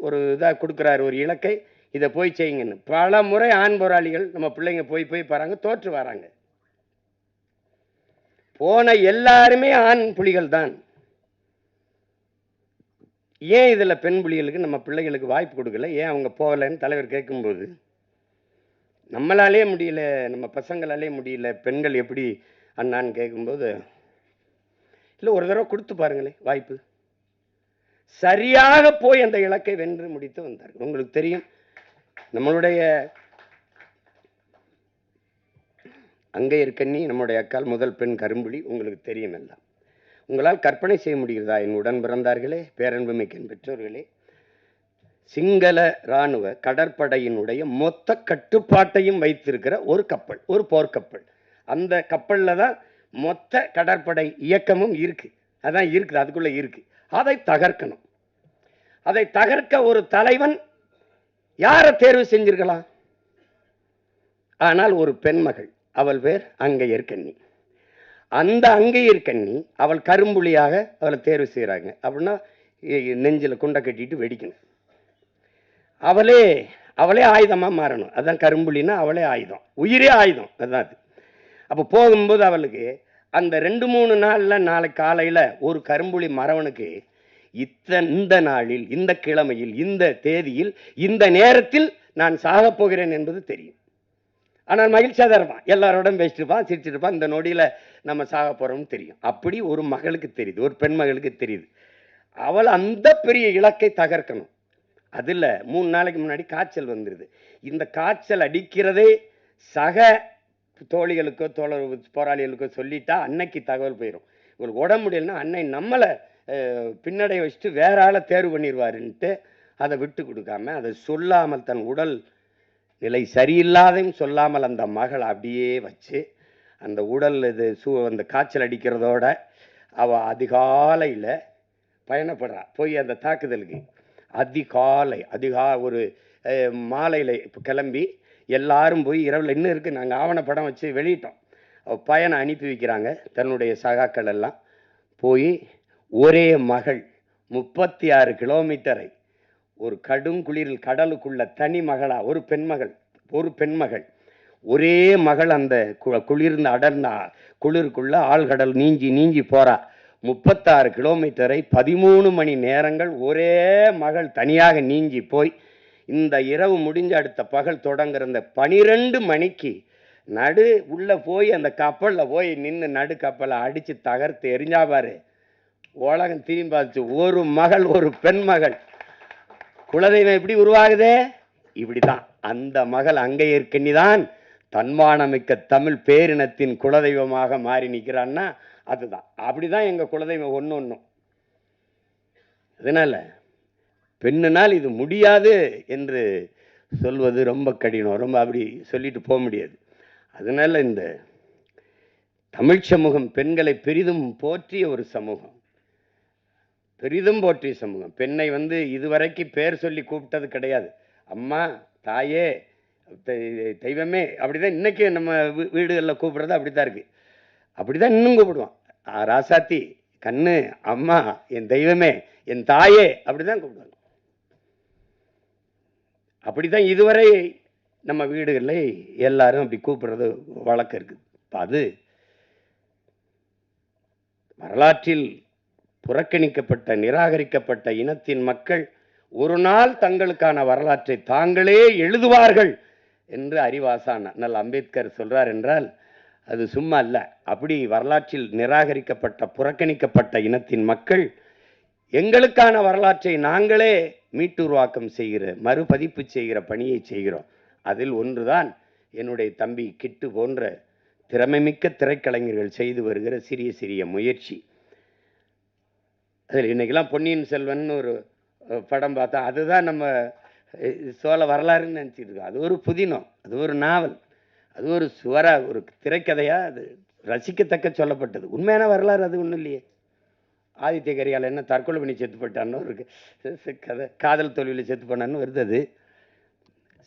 ஒரு இதாக கொடுக்குறாரு, ஒரு இலக்கை, இதை போய் செய்யுங்கன்னு. பல முறை ஆண் போராளிகள் நம்ம பிள்ளைங்க போய் பாருங்க, தோற்று வராங்க. போன எல்லாருமே ஆண் புலிகள் தான். ஏன் இதுல பெண் புலிகளுக்கு நம்ம பிள்ளைகளுக்கு வாய்ப்பு கொடுக்கல? ஏன் அவங்க போகலன்னு தலைவர் கேட்கும்போது, நம்மளாலே முடியல, நம்ம பசங்களாலே முடியல, பெண்கள் எப்படி அண்ணான்னு கேட்கும்போது, இல்லை ஒரு தடவை கொடுத்து பாருங்களேன் வாய்ப்பு. சரியாக போய் அந்த இலக்கை வென்று முடித்து வந்தார்கள். உங்களுக்கு தெரியும், நம்மளுடைய அங்கையர்கண்ணி நம்முடைய அக்கால் முதல் பெண் கரும்புலி, உங்களுக்கு தெரியும் எல்லாம். உங்களால் கற்பனை செய்ய முடிகிறதா? என் உடன் பிறந்தார்களே, பேரன்புமிக்க பெற்றோர்களே, சிங்கள இராணுவ கடற்படையினுடைய மொத்த கட்டுப்பாட்டையும் வைத்திருக்கிற ஒரு கப்பல், ஒரு போர்க்கப்பல். அந்த கப்பல்ல தான் மொத்த கடற்படை இயக்கமும் இருக்கு. அதான் இருக்குது, அதுக்குள்ள இருக்கு. அதை தகர்க்கணும். அதை தகர்க்க ஒரு தலைவன் யாரை தேர்வு செஞ்சிருக்கலாம்? ஆனால் ஒரு பெண்மகள், அவள் பேர் அங்கையர்கண்ணி. அந்த அங்கையர்கண்ணி அவள் கரும்புலியாக அவளை தேர்வு செய்யறாங்க. அப்படின்னா நெஞ்சில் குண்டை கட்டிட்டு வெடிக்கணும். அவளே ஆயுதமா மாறணும். அதான் கரும்புலின்னா அவளே ஆயுதம், உயிரே ஆயுதம். அதான் அது. அப்போ போகும்போது அவளுக்கு அந்த 2-3 நாள்ல, நாளைக்கு காலையில ஒரு கரும்புலி மறவனுக்கு இந்த நாளில், இந்த கிழமையில், இந்த தேதியில், இந்த நேரத்தில் நான் சாக போகிறேன் என்பது தெரியும். ஆனால் மகிழ்ச்சியாக தான் இருப்பான், எல்லாரோட பேசிட்டு இருப்பான், சிரிச்சுட்டு இருப்பான். இந்த நொடியில நம்ம சாக போறோம்னு தெரியும். அப்படி ஒரு மகளுக்கு தெரியுது, ஒரு பெண் மகளுக்கு தெரியுது. அவள் அந்த பெரிய இலக்கை தகர்க்கணும். அதுல 3 நாளைக்கு முன்னாடி காய்ச்சல் வந்துருது. இந்த காய்ச்சல் அடிக்கிறதே சக தோழிகளுக்கோ தோழர் போராளிகளுக்கோ சொல்லிட்டா அன்னைக்கு தகவல் போயிடும். உங்களுக்கு உடம்பு முடியலன்னா அன்னை நம்மளை பின்னடைய வச்சுட்டு வேற ஆளை தேர்வு பண்ணிடுவாருன்ட்டு அதை விட்டு கொடுக்காம, அதை சொல்லாமல், தன் உடல் நிலை சரியில்லாதையும் சொல்லாமல் அந்த மகள் அப்படியே வச்சு அந்த உடல் இது அந்த காய்ச்சல் அடிக்கிறதோட அவள் அதிகாலையில் பயணப்படுறா. போய் அந்த தாக்குதலுக்கு ஒரு மாலையில் இப்போ கிளம்பி எல்லாரும் போய் இரவில் இன்னும் இருக்குது, நாங்கள் ஆவணப்படம் வச்சு வெளியிட்டோம். பயணம் அனுப்பி வைக்கிறாங்க. தன்னுடைய சகாக்கள் எல்லாம் போய் ஒரே மகள் 36 கிலோமீட்டரை ஒரு கடும் குளிரில் கடலுக்குள்ள தனி மகளா, ஒரு பெண்மகள் ஒரே மகள் அந்த குளிர்ந்த அடர்ந்த குளிருக்குள்ள ஆழ்கடல் நீஞ்சி நீஞ்சி போறா. 36 கிலோமீட்டரை 13 மணி நேரங்கள் ஒரே மகள் தனியாக நீஞ்சி போய் இந்த இரவு முடிஞ்ச அடுத்த பகல் தொடங்குற இந்த 12 மணிக்கு நடு உள்ள போய் அந்த கப்பல்ல போய் நின்று நடு கப்பலை அடிச்சு தகர்த்து எரிஞ்சா பாரு. உலகம் திரும்பி பார்த்து ஒரு மகள், ஒரு பெண் மகள். குலதெய்வம் எப்படி உருவாகுதே? இப்படிதான். அந்த மகள் அங்கையர்க்கண்ணிதான் தன்மானமிக்க தமிழ் பேரினத்தின் குலதெய்வமாக மாறி நிற்கிறான்னா அதுதான். அப்படிதான் எங்க குலதெய்வம் ஒன்றும். அதனால பெண்ணுனால் இது முடியாது என்று சொல்வது ரொம்ப கடினம். ரொம்ப அப்படி சொல்லிட்டு போக முடியாது. அதனால இந்த தமிழ் சமூகம் பெண்களை பெரிதும் போற்றிய ஒரு சமூகம், பெரிதும் போற்றிய சமூகம். பெண்ணை இதுவரைக்கும் பேர் சொல்லி கூப்பிட்டது கிடையாது. அம்மா, தாயே, தெய்வமே. அப்படிதான் இன்னைக்கு நம்ம வீடுகளில் கூப்பிடுறது அப்படித்தான் இருக்கு. அப்படிதான் இன்னும் கூப்பிடுவோம். ராசாத்தி, கண்ணு, அம்மா, என் தெய்வமே, என் தாயே, அப்படிதான் கூப்பிடுவாங்க. அப்படிதான் இதுவரை நம்ம வீடுகளில் எல்லாரும் அப்படி கூப்பிடுறது வழக்கம் இருக்குது. அது வரலாற்றில் புறக்கணிக்கப்பட்ட நிராகரிக்கப்பட்ட இனத்தின் மக்கள் ஒரு நாள் தங்களுக்கான வரலாற்றை தாங்களே எழுதுவார்கள் என்று அறிவாசான் நல்ல அம்பேத்கர் சொல்றார் என்றால் அது சும்மா அல்ல. அப்படி வரலாற்றில் நிராகரிக்கப்பட்ட புறக்கணிக்கப்பட்ட இனத்தின் மக்கள் எங்களுக்கான வரலாற்றை நாங்களே மீட்டுருவாக்கம் செய்கிற மறுபதிப்பு செய்கிற பணியை செய்கிறோம். அதில் ஒன்றுதான் என்னுடைய தம்பி கிட்டு போன்ற திறமைமிக்க திரைக்கலைஞர்கள் செய்து வருகிற சிறிய சிறிய முயற்சி. அதில் இன்னைக்கெல்லாம் பொன்னியின் செல்வன் ஒரு படம் பார்த்தா அதுதான் நம்ம சோழ வரலாறுன்னு நினச்சிட்டு இருக்கோம். அது ஒரு புதினம், அது ஒரு நாவல், அது ஒரு ஒரு திரைக்கதையா அது ரசிக்கத்தக்க சொல்லப்பட்டது. உண்மையான வரலாறு அது ஒன்றும் இல்லையே. ஆதித்ய கரிகால என்ன தற்கொலை பண்ணி செத்து போட்டான்னு ஒரு கதை, காதல் தோல்வியில் செத்து போனான்னு வருது. அது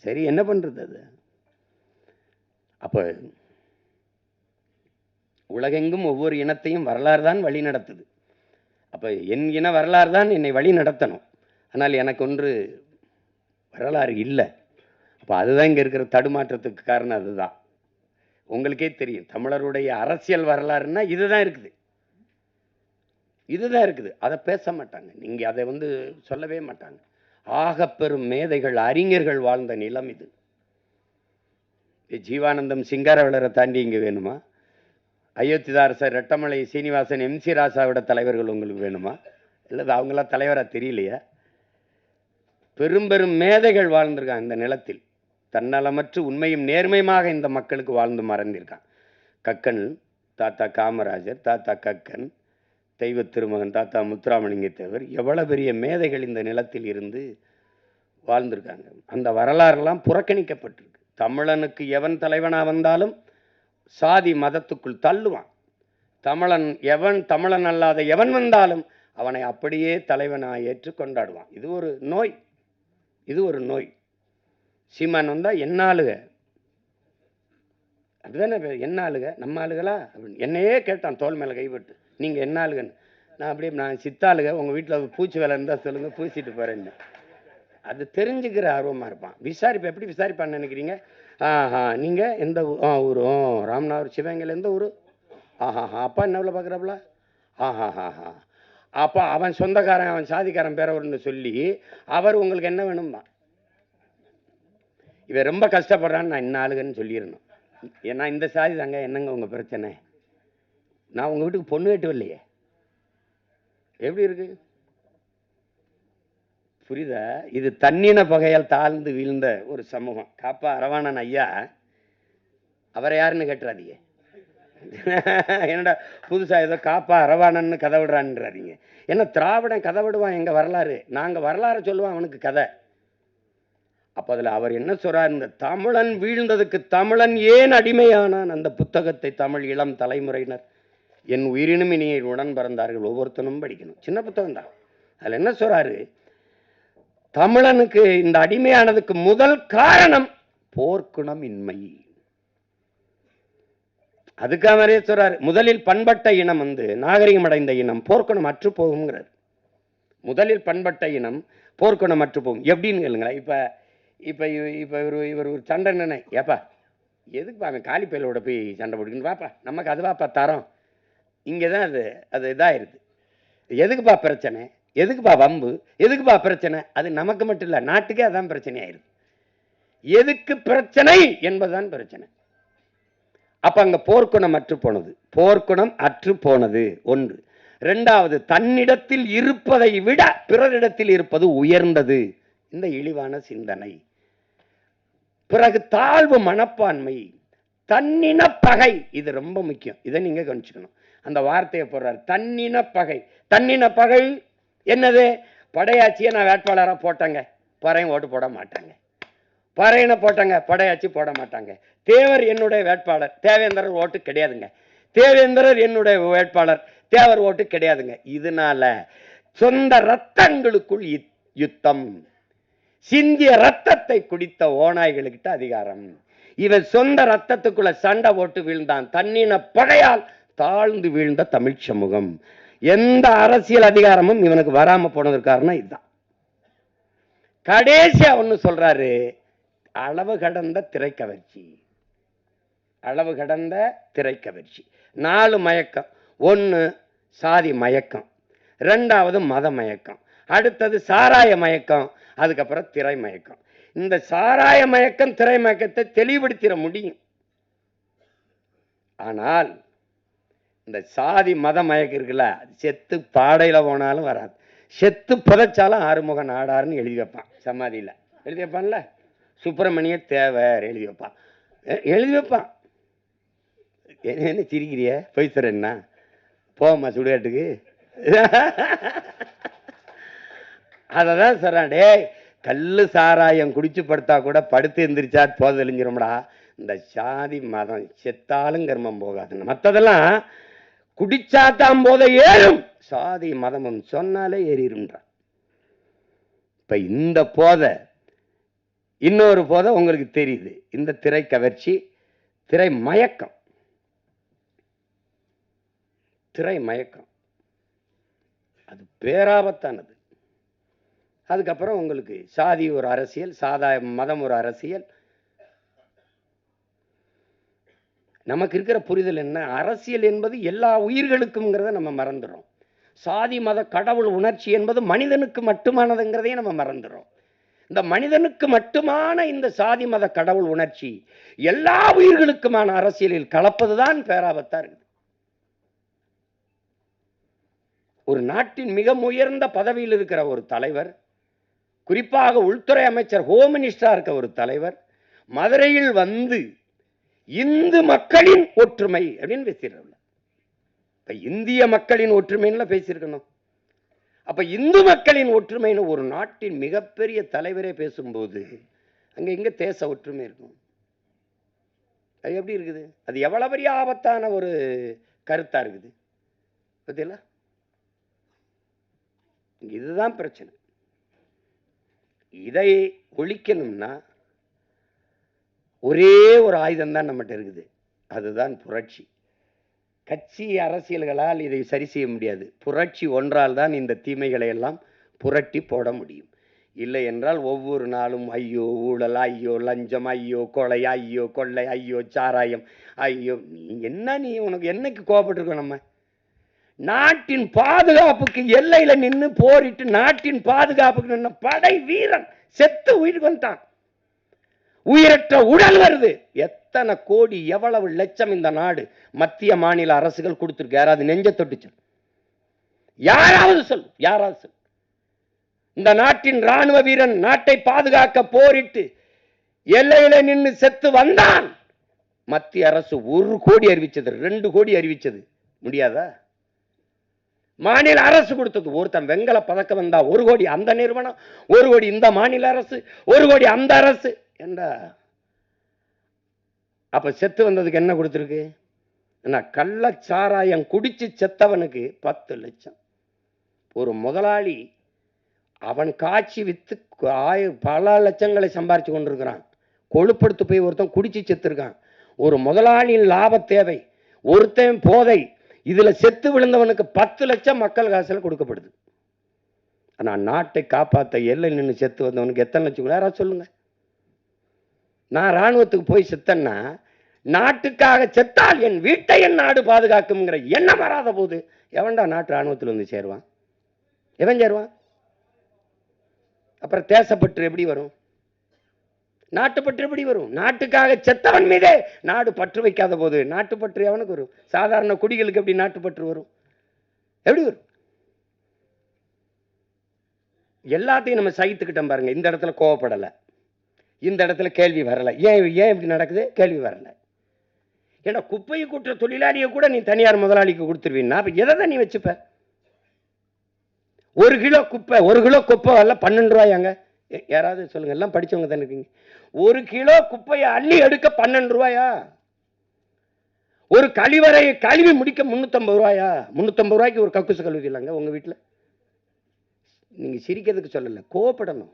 சரி, என்ன பண்றது? அது அப்போ உலகெங்கும் ஒவ்வொரு இனத்தையும் வரலாறு தான் வழி நடத்துது. அப்போ என் இன வரலாறு தான் என்னை வழி நடத்தணும். ஆனால் எனக்கு ஒன்று வரலாறு இல்லை. அப்போ அதுதான் இங்கே இருக்கிற தடுமாற்றத்துக்கு காரணம். அதுதான் உங்களுக்கே தெரியும். தமிழருடைய அரசியல் வரலாறுன்னா இதுதான் இருக்குது, இதுதான் இருக்குது. அதை பேச மாட்டாங்க. நீங்கள் அதை சொல்லவே மாட்டாங்க. ஆகப்பெரும் மேதைகள், அறிஞர்கள் வாழ்ந்த நிலம் இது. ஜீவானந்தம், சிங்காரவேலரை தாண்டி இங்கே வேணுமா? அயோத்திதாரசர், ரெட்டமலை சீனிவாசன், MC ராசாவோட தலைவர்கள் உங்களுக்கு வேணுமா? இல்லை அவங்களாம் தலைவராக தெரியலையா? பெரும் பெரும் மேதைகள் வாழ்ந்திருக்காங்க இந்த நிலத்தில். தன்னலமற்று உண்மையும் நேர்மையுமாக இந்த மக்களுக்கு வாழ்ந்து மறந்திருக்கான். கக்கன் தாத்தா காமராஜர், தாத்தா கக்கன், தெய்வ திருமகன் தாத்தா முத்துராமலிங்க தேவர், எவ்வளவு பெரிய மேதைகள் இந்த நிலத்தில் இருந்து வாழ்ந்திருக்காங்க. அந்த வரலாறுலாம் புறக்கணிக்கப்பட்டிருக்கு. தமிழனுக்கு எவன் தலைவனாக வந்தாலும் சாதி மதத்துக்குள் தள்ளுவான். தமிழன் அல்லாத எவன் வந்தாலும் அவனை அப்படியே தலைவனாக ஏற்று கொண்டாடுவான். இது ஒரு நோய், இது ஒரு நோய். சீமான் வந்தா என்ன ஆளுக, அதுதானே என்ன ஆளுக, நம்ம ஆளுகளா அப்படின்னு என்னையே கேட்டான் தோல் மேலே கைப்பட்டு. நீங்க என்ன ஆளுகன்னு. நான் சித்தாளுக, உங்க வீட்டில் பூச்சி வேலை இருந்தால் சொல்லுங்க, பூசிட்டு போறேன்னு. அது தெரிஞ்சுக்கிற ஆர்வமா இருப்பான். விசாரிப்பேன். எப்படி விசாரிப்பான்னு நினைக்கிறீங்க? நீங்க எந்த ஊர்? ராமநாதபுரம். சிவகங்கையில் எந்த ஊர்? அப்பா என்ன பார்க்குறாப்புல? அப்பா அவன் சொந்தக்காரன், அவன் சாதிக்காரன் பேரவர்னு சொல்லி அவர் உங்களுக்கு என்ன வேணும்பா. இவன் ரொம்ப கஷ்டப்படுறான்னு நான் என்ன ஆளுகன்னு சொல்லிடணும். ஏன்னா இந்த சாதி தாங்க, என்னங்க உங்க பிரச்சனை? நான் உங்க வீட்டுக்கு பொண்ணு கேட்டு இல்லையே. எப்படி இருக்கு புரியுதா? இது தன்னின பகையால் தாழ்ந்து வீழ்ந்த ஒரு சமூகம். காப்பா அரவாணன் ஐயா, அவரை யாருன்னு கேட்டுறாதீங்க. என்னடா புதுசா ஏதோ காப்பா அரவாணன்னு கதை விடுறான்றாதீங்க. ஏன்னா திராவிடன் கதை விடுவான் எங்க வரலாறு, நாங்க வரலாறு சொல்லுவான் அவனுக்கு கதை. அப்ப அதுல அவர் என்ன சொல்றார்? இந்த தமிழன் வீழ்ந்ததுக்கு தமிழன் ஏன் அடிமையானான், அந்த புத்தகத்தை தமிழ் இளம் தலைமுறையினர் என் உயிரினும் இனியை உடன் பிறந்தார்கள் ஒவ்வொருத்தனும் படிக்கணும். சின்ன புத்தகம் தான். அதுல என்ன சொல்றாரு? தமிழனுக்கு இந்த அடிமையானதுக்கு முதல் காரணம் போர்க்குணம் இன்மை. அதுக்காக நிறைய சொல்றாரு. முதலில் பண்பட்ட இனம் நாகரிகம் அடைந்த இனம் போர்க்குணம் அற்று போகுங்கிறார். முதலில் பண்பட்ட இனம் போர்க்குணம் அற்று போகும். எப்படின்னு கேளுங்களேன். இப்ப இப்ப இப்ப இவர் ஒரு சண்டை, ஏப்பா எதுக்குப்பா அவன் காலி பயிலோட போய் சண்டை போட்டுக்கின்னு வாப்பா, நமக்கு அது வாப்பா தரோம். இங்கே தான் அது இதாயிருது. எதுக்குப்பா பிரச்சனை, எதுக்குப்பா வம்பு, எதுக்குப்பா பிரச்சனை, அது நமக்கு மட்டும் இல்லை, நாட்டுக்கே அதான் பிரச்சனை ஆயிருது. எதுக்கு பிரச்சனை என்பதுதான் பிரச்சனை. அப்ப அங்க போர்க்குணம் அற்று போனது, போர்க்குணம் அற்று போனது ஒன்று. இரண்டாவது, தன்னிடத்தில் இருப்பதை விட பிறரிடத்தில் இருப்பது உயர்ந்தது, இந்த இழிவான சிந்தனை. பிறகு தாழ்வு மனப்பான்மை, தன்னின பகை, இது ரொம்ப முக்கியம், இதை நீங்க கவனிச்சுக்கணும். அந்த வார்த்தையை போடுறாரு, தன்னின பகை. தன்னின பகை என்னது? படையாட்சியை நான் வேட்பாளராக போட்டாங்க, பறையும் ஓட்டு போட மாட்டாங்க. பறையனை போட்டாங்க, படையாட்சி போட மாட்டாங்க. தேவர் என்னுடைய வேட்பாளர், தேவேந்திரர் ஓட்டு கிடையாதுங்க. தேவேந்திரர் என்னுடைய வேட்பாளர், தேவர் ஓட்டு கிடையாதுங்க. இதனால சொந்த ரத்தங்களுக்குள் யுத்தம். சிந்திய ரத்தத்தை குடித்த ஓநாய்களுக்கிட்ட அதிகாரம். இவன் சொந்த ரத்தத்துக்குள்ள சண்டை போட்டு வீழ்ந்தான். தன்னின பகையால் தாழ்ந்து வீழ்ந்த தமிழ் சமூகம். எந்த அரசியல் அதிகாரமும் இவனுக்கு வராம போனதற்கு காரணம் இதுதான். கடைசியா ஒண்ணு சொல்றாரு, அளவு கடந்த திரைக்கவர்ச்சி. அளவு கடந்த திரைக்கவர்ச்சி. 4 மயக்கம். 1 சாதி மயக்கம், 2வது மத மயக்கம், அடுத்தது சாராய மயக்கம், அதுக்கப்புறம் திரை மயக்கம். இந்த சாராய மயக்கம் திரை மயக்கத்தை தெளிவுபடுத்திட முடியும். ஆனால் இந்த சாதி மத மயக்கம் இருக்குல்ல, செத்து பாடையில போனாலும் வராது. செத்து புதைச்சாலும் ஆறுமுக நாடாருன்னு எழுதி வைப்பான் சமாதியில. எழுதி வைப்பான்ல, சுப்பிரமணிய தேவர் எழுதி வைப்பான், எழுதி வைப்பான். என்ன சிரிக்கிறிய, போய் தர என்ன போமா சுடுகாட்டுக்கு. அததான் சொல்றான், டே கல்லு சாராயம் குடிச்சு படுத்தா கூட படுத்து எந்திரிச்சா போத தெளிஞ்சிரும்டா. இந்த சாதி மதம் செத்தாலும் கர்மம் போகாது, மற்றதெல்லாம் குடிச்சாத்தான் போத ஏறும், சாதி மதமும் சொன்னாலே ஏறிடும்ன்றான். இப்ப இந்த போதை, இன்னொரு போதை உங்களுக்கு தெரியுது, இந்த திரை கவர்ச்சி, திரை மயக்கம். திரை மயக்கம் அது பேராபத்தானது. அதுக்கப்புறம் உங்களுக்கு சாதி ஒரு அரசியல், மதம் ஒரு அரசியல். நமக்கு இருக்கிற புரிதல் என்ன, அரசியல் என்பது எல்லா உயிர்களுக்கும்ங்கிறத நம்ம மறந்துடும். சாதி மத கடவுள் உணர்ச்சி என்பது மனிதனுக்கு மட்டுமானதுங்கிறதையும் நம்ம மறந்துடும். இந்த மனிதனுக்கு மட்டுமான இந்த சாதி மத கடவுள் உணர்ச்சி எல்லா உயிர்களுக்குமான அரசியலில் கலப்பதுதான் பேராபத்தா இருக்கு. ஒரு நாட்டின் மிக உயர்ந்த பதவியில் இருக்கிற ஒரு தலைவர், குறிப்பாக உள்துறை அமைச்சர், ஹோம் மினிஸ்டரா இருக்க ஒரு தலைவர், மதுரையில் வந்து இந்து மக்களின் ஒற்றுமை அப்படின்னு பேசிடுறாங்க. இப்ப இந்திய மக்களின் ஒற்றுமைன்னு பேசியிருக்கணும். அப்ப இந்து மக்களின் ஒற்றுமைன்னு ஒரு நாட்டின் மிகப்பெரிய தலைவரே பேசும்போது அங்க எங்க தேச ஒற்றுமை இருக்கும்? அது எப்படி இருக்குது? அது எவ்வளவு பெரிய ஆபத்தான ஒரு கருத்தா இருக்குது பத்தியா? இதுதான் பிரச்சனை. இதை ஒழிக்கணும்னா ஒரே ஒரு ஆயுதம் தான் நம்மகிட்ட இருக்குது, அதுதான் புரட்சி. கட்சி அரசியல்களால் இதை சரி செய்ய முடியாது. புரட்சி ஒன்றால் தான் இந்த தீமைகளை எல்லாம் புரட்டி போட முடியும். இல்லை என்றால் ஒவ்வொரு நாளும் ஐயோ ஊழல், ஐயோ லஞ்சம், ஐயோ கொலை, ஐயோ கொள்ளை, ஐயோ சாராயம், ஐயோ நீ உனக்கு என்னைக்கு கோபப்பட்டிருக்கோம்? நம்ம நாட்டின் பாதுகாப்புக்கு எல்லையில நின்று போரிட்டு நாட்டின் பாதுகாப்புக்கு நின்று படை வீரன் செத்து உயிர் வந்துட்டான், உயிரற்ற உடல் வருது. எத்தனை கோடி, எவ்வளவு லட்சம் இந்த நாடு மத்திய மாநில அரசுகள் கொடுத்திருக்கு? யாராவது நெஞ்ச தொட்டுச்சு? யாராவது சொல், யாராவது சொல். இந்த நாட்டின் ராணுவ வீரன் நாட்டை பாதுகாக்க போரிட்டு எல்லையில நின்று செத்து வந்தான். மத்திய அரசு 1 கோடி அறிவிச்சது, 2 கோடி அறிவிச்சது, முடியாதா? மாநில அரசு கொடுத்தது. ஒருத்தன் வெங்கல பதக்கம் வந்தா 1 கோடி அந்த நிறுவனம், 1 கோடி இந்த மாநில அரசு, 1 கோடி அந்த அரசு என்றா. அப்ப செத்து வந்ததுக்கு என்ன கொடுத்திருக்கு? கள்ளச்சாராயம் குடிச்சு செத்தவனுக்கு 10 லட்சம். ஒரு முதலாளி அவன் காட்சி வித்து பல லட்சங்களை சம்பாரிச்சு கொண்டிருக்கிறான். கொழுப்படுத்து போய் ஒருத்தன் குடிச்சு செத்துருக்கான். ஒரு முதலாளியின் லாப தேவை, ஒருத்தன் போதை, இதுல செத்து விழுந்தவனுக்கு 10 லட்சம் மக்கள் காசுல கொடுக்கப்படுது. ஆனா நாட்டை காப்பாற்ற எல்லை நின்று செத்து வந்தவனுக்கு எத்தனை லட்சம்? யாராவது சொல்லுங்க. நான் ராணுவத்துக்கு போய் செத்தேன்னா நாட்டுக்காக செத்தால் என் வீட்டை என் நாடு பாதுகாக்கும்ங்கிற எண்ணம் வராத போது எவன்டா நாட்டு ராணுவத்தில் வந்து சேருவான்? எவன் சேருவான்? அப்புறம் தேசப்பற்று எப்படி வரும்? நாட்டுப்பற்று எப்படி வரும்? நாட்டுக்காக செத்தவன் மீதே நாடு பற்று வைக்காத போது நாட்டுப்பற்று எவனுக்கு வரும்? சாதாரண குடிகளுக்கு எப்படி நாட்டுப்பற்று வரும்? எப்படி வரும்? எல்லாத்தையும் நம்ம சகித்துக்கிட்டோம் பாருங்க. இந்த இடத்துல கோவப்படலை, இந்த இடத்துல கேள்வி வரல. ஏன் இப்படி நடக்குது? கேள்வி வரல. ஏன்னா குப்பையை கூட்டுற தொழிலாளியை கூட நீ தனியார் முதலாளிக்கு கொடுத்துருவீங்கன்னா அப்ப எதை தான் நீ வச்சுப்ப? ஒரு கிலோ குப்பை வரல 12 ரூபாயாங்க. யாராவது சொல்லுங்க, எல்லாம் படிச்சவங்க தானே இருக்கீங்க. ஒரு கிலோ குப்பையை அள்ளி எடுக்க 12 ரூபாயா? ஒரு கழிவறையை கழுவி முடிக்க 350 ரூபாயா? 350 ரூபாய்க்கு ஒரு கக்குசு கழுவி இல்லைங்க உங்க வீட்டில்? நீங்க சிரிக்கிறதுக்கு சொல்லல, கோவப்படணும்.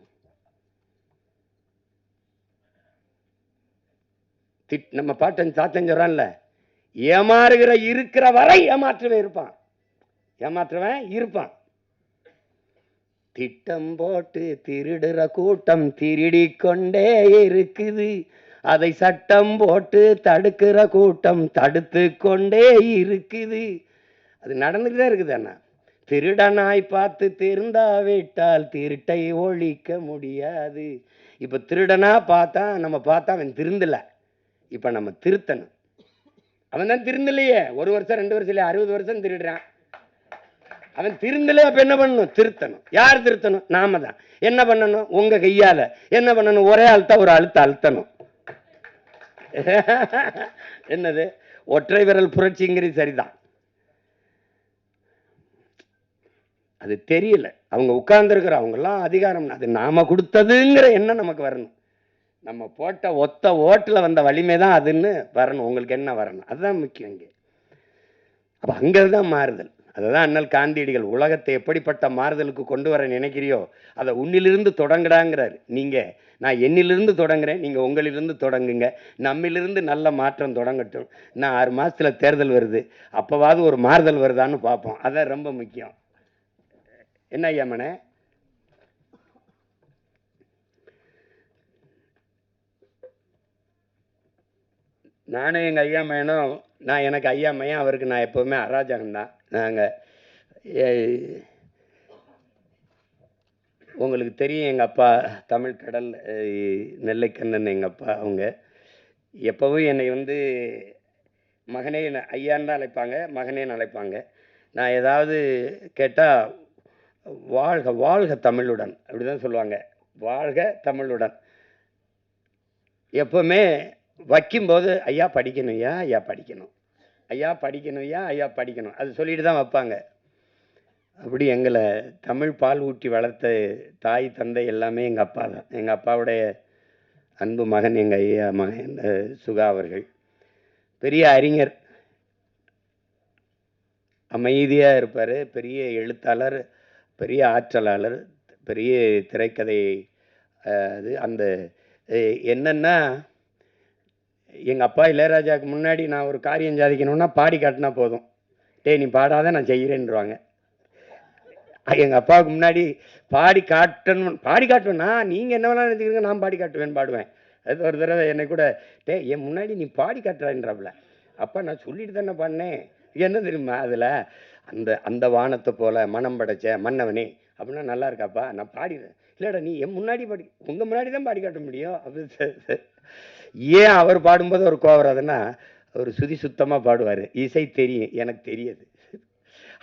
நம்ம பாட்டன் சாத்தன் சொல்றான்ல, ஏமாறுகிற இருக்கிற வரை ஏமாற்றவன் இருப்பான். திட்டம் போட்டு திருடுற கூட்டம் திருடி கொண்டே இருக்குது, அதை சட்டம் போட்டு தடுக்கிற கூட்டம் தடுத்து கொண்டே இருக்குது. அது நடந்துட்டு தான் இருக்குது. அண்ணா திருடனாய் பார்த்து திருந்தாவிட்டால் திருட்டை ஒழிக்க முடியாது. இப்ப திருடனா நம்ம பார்த்தா அவன் திருந்தல. இப்ப நம்ம திருத்தணும். அவன் தான் திருந்தலையே. 1 வருஷம் 2 வருஷம் இல்லையா, 60 வருஷம் திருடுறான். அவன் திருந்தல. அப்ப என்ன பண்ணணும்? திருத்தணும். யார் திருத்தணும்? நாம தான். என்ன பண்ணணும்? உங்க கையால என்ன பண்ணணும்? ஒரே ஒரு அழுத்தணும். என்னது? ஒற்றை விரல் புரட்சிங்கிறது சரிதான். அது தெரியல. அவங்க உட்கார்ந்து இருக்கிற அவங்க எல்லாம் அதிகாரம் அது நாம கொடுத்ததுங்கிற எண்ணம் நமக்கு வரணும். நம்ம போட்ட ஒத்த ஓட்டுல வந்த வலிமை தான் அதுன்னு வரணும். உங்களுக்கு என்ன வரணும்? அதுதான் முக்கியம். இங்கே அப்ப அங்கதான் மாறுதல். அதுதான் அண்ணல் காந்தியடிகள் உலகத்தை எப்படிப்பட்ட மாறுதலுக்கு கொண்டு வர நினைக்கிறியோ அதை உன்னிலிருந்து தொடங்குடாங்கிறாரு. நான் என்னிலிருந்து தொடங்குறேன், நீங்க உங்களிலிருந்து தொடங்குங்க. நம்மிலிருந்து நல்ல மாற்றம் தொடங்கட்டும். நான் 6 மாசத்துல தேர்தல் வருது, அப்பவாவது ஒரு மாறுதல் வருதான்னு பார்ப்போம். அதான் ரொம்ப முக்கியம். என்ன ஐயா மனே? நானும் எங்கள் ஐயா மையனும், எனக்கு ஐயா மையன், அவருக்கு நான் எப்போவுமே அராஜகம்தான். நாங்கள் உங்களுக்கு தெரியும், எங்கள் அப்பா தமிழ் கடல் நெல்லைக்கண்ணன் எங்கள் அப்பா. அவங்க எப்போவும் என்னை மகனே ஐயான்னு தான் அழைப்பாங்க, மகனேன்னு அழைப்பாங்க. நான் ஏதாவது கேட்டால் வாழ்க வாழ்க தமிழுடன் அப்படிதான் சொல்லுவாங்க. வாழ்க தமிழுடன். எப்பவுமே வைக்கும்போது ஐயா படிக்கணும், ஐயா படிக்கணும், ஐயா படிக்கணும், ஐயா படிக்கணும், அது சொல்லிட்டு தான் வைப்பாங்க. அப்படி எங்களை தமிழ் பால் ஊட்டி வளர்த்த தாய் தந்தை எல்லாமே எங்கள் அப்பா தான். எங்கள் அப்பாவுடைய அன்பு மகன் எங்கள் ஐயா மகன் சுகா அவர்கள். பெரிய அறிஞர், அமைதியாக இருப்பார், பெரிய எழுத்தாளர், பெரிய ஆற்றலாளர், பெரிய திரைக்கதை. அது அந்த என்னன்னா, எங்கள் அப்பா இளையராஜாவுக்கு முன்னாடி நான் ஒரு காரியம் சாதிக்கணும்னா பாடி காட்டினா போதும். நீ பாடாத நான் செய்கிறேன்ருவாங்க. எங்கள் அப்பாவுக்கு முன்னாடி பாடி காட்டுவேன்னா, நீங்கள் என்ன வேணாலும் நினைச்சுக்கிறீங்க, நான் பாடி காட்டுவேன், பாடுவேன். அது ஒரு தடவை என்னை கூட என் முன்னாடி நீ பாடி காட்டுறான்றாப்புல. அப்பா நான் சொல்லிட்டு தானே பாடினேன். என்ன தெரியுமா அதில், அந்த வானத்தை போல மனம் படைச்ச மன்னவனே அப்படின்னா நல்லா இருக்காப்பா, நான் பாடிடுறேன். இல்லைடா நீ என் முன்னாடி உங்கள் முன்னாடி தான் பாடி காட்ட முடியும் அப்படி. ஏன் அவர் பாடும்போது ஒரு கோவம் வராதுன்னா, அவர் சுதி சுத்தமாக பாடுவார், இசை தெரியும், எனக்கு தெரியாது.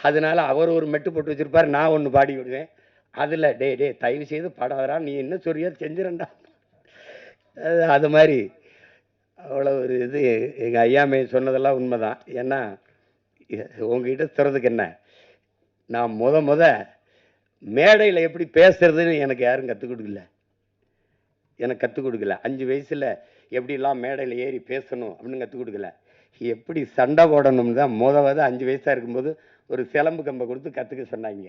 அதனால அவர் ஒரு மெட்டு போட்டு வச்சிருப்பார், நான் ஒன்று பாடி விடுவேன். அதில் டே தயவு செய்து பாடாதரா, நீ என்ன சொல்றியோ செஞ்சிடண்டா. அது மாதிரி அவ்வளோ ஒரு இது. எங்கள் ஐயாமே சொன்னதெல்லாம் உண்மைதான். ஏன்னா உங்ககிட்ட சொல்கிறதுக்கு என்ன, நான் முத மேடையில் எப்படி பேசுறதுன்னு எனக்கு யாரும் கற்றுக் கொடுக்கல. 5 வயசில் எப்படிலாம் மேடையில் ஏறி பேசணும் அப்படின்னு கற்றுக் கொடுக்கல. எப்படி சண்டை போடணும்னு தான் 5 வயசாக இருக்கும்போது ஒரு சிலம்பு கம்பை கொடுத்து கற்றுக்க சொன்னாங்க.